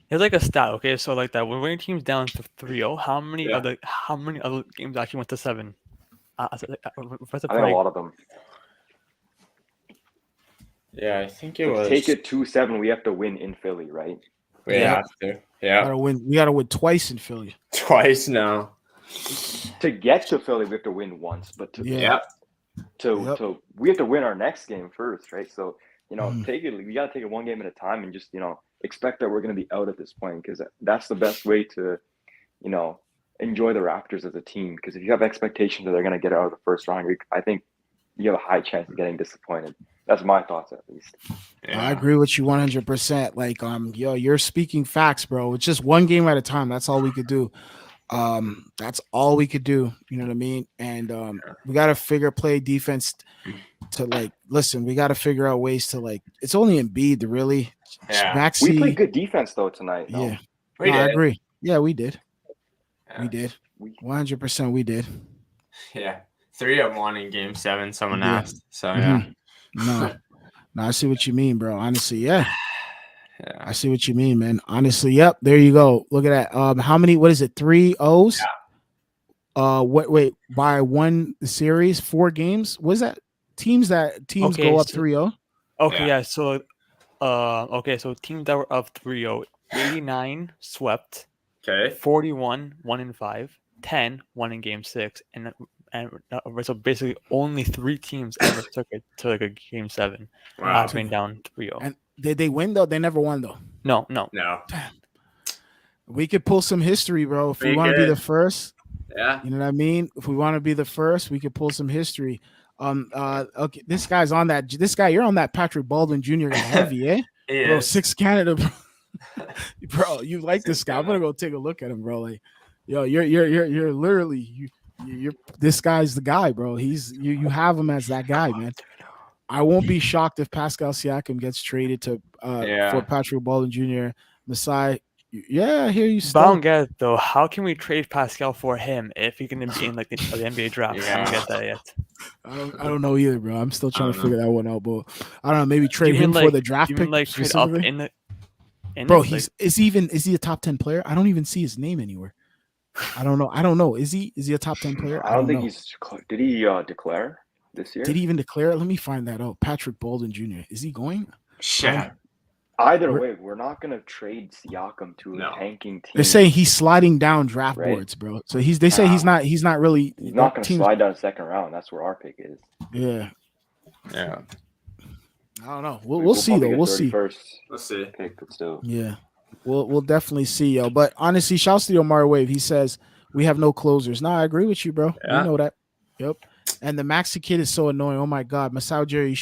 It's like a stat, okay? So like that when winning team's down to 3-0, how many Yeah. other games actually went to 7? I think a lot of them. Yeah, I think it To was. take it to 7, we have to win in Philly, right? We Yeah. have to. Yeah. We gotta win twice in Philly. Twice now. To get to Philly, we have to win once, but to Yeah. we have to win our next game first, right? So Mhm. we got to take it one game at a time and just expect that we're going to be out at this point because that's the best way to enjoy the Raptors as a team. Because if you have expectations that they're going to get out of the first round, I think you have a high chance of getting disappointed. That's my thoughts, at least. Yeah. I agree with you 100%. Like, you're speaking facts, bro. It's just one game at a time. That's all we could do. That's all we could do. You know what I mean? And we got to play defense to listen. We got to figure out ways to it's only Embiid to really. Yeah. Maxey, We played good defense though tonight. No? Yeah, We I did. agree. Yeah, we did. Yeah. We did. 100%. We did. Yeah. 3 of 1 in game 7, someone Yeah. asked. So yeah. No, I see what you mean, bro. Honestly, yeah. Yeah. I see what you mean, man. Honestly, yep. There you go. Look at that. How many? What is it? 3 O's? Yeah. Wait. By one series, 4 games. Was that teams Okay, go up so- 3-0? Okay, Yeah. yeah. So, so teams that were up 3-0, 89 swept, Okay. 41 1-5, 10 won in game 6, and so basically only 3 teams ever took it to a game 7 Wow. after being down 3-0. And did they win though? They never won though. No. No. We could pull some history, bro. If we We want to be could. the first, Yeah. you know what I mean? If we want to be the first, we could pull some history. Okay, this guy's on that. This guy, you're on that Patrick Baldwin Jr. guy heavy, eh? He Bro, is. 6 Canada, bro. Bro, you like this 6 guy? I'm Canada. gonna go take a look at him, bro. Like, yo, you're literally you're this guy's the guy, bro. You have him as that guy, man. I won't be shocked if Pascal Siakam gets traded to for Patrick Baldwin Jr. Masai. Yeah, I hear you. But I don't Still. get it though. How can we trade Pascal for him if he can be in like the NBA draft? I Yeah. don't get that yet. I don't know either, bro. I'm still trying to don't figure that one out, but I don't know. Maybe trade You mean, him for like- the draft You pick mean like trade up specifically? in the Bro, like, is he a top 10 player? I don't even see his name anywhere. I don't know. Is he a top 10 player? I don't think know. he's. Did he declare this year? Did he even declare it? Let me find that out. Patrick Baldwin Jr. Is he going? Yeah. Either We're- way, we're not going to trade Siakam to No. a tanking team. They're saying he's sliding down draft Right. boards, bro. So they say he's not really. he's not going to teams- slide down second round. That's where our pick is. Yeah, Yeah. I don't know. We'll see though. We'll see. First Let's see. pick, but still. Yeah, we'll definitely see, yo. But honestly, shouts to Omar Wave. He says we have no closers. Nah, I agree with you, bro. Yeah. We know that. Yep. And the Maxi kid is so annoying. Oh my God, Masai Ujiri, you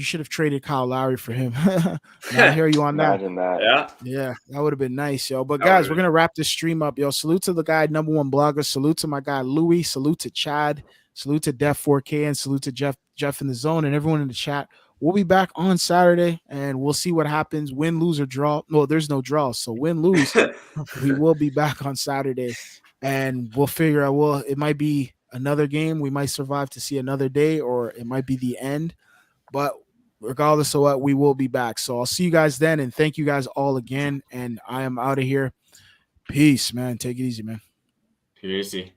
should have traded Kyle Lowry for him. Now I hear you on that. Imagine that. Yeah. Yeah, that would have been nice, yo. But That guys, would've we're gonna wrap this stream up, yo. Salute to the guy, #1 blogger. Salute to my guy Louis. Salute to Chad. Salute to Def 4K, and salute to Jeff in the zone, and everyone in the chat. We'll be back on Saturday, and we'll see what happens. Win, lose, or draw. No, there's no draw. So win, lose. We will be back on Saturday, and we'll figure out. Well, it might be another game. We might survive to see another day, or it might be the end. But regardless of what, we will be back. So I'll see you guys then, and thank you guys all again. And I am out of here. Peace, man. Take it easy, man. Easy.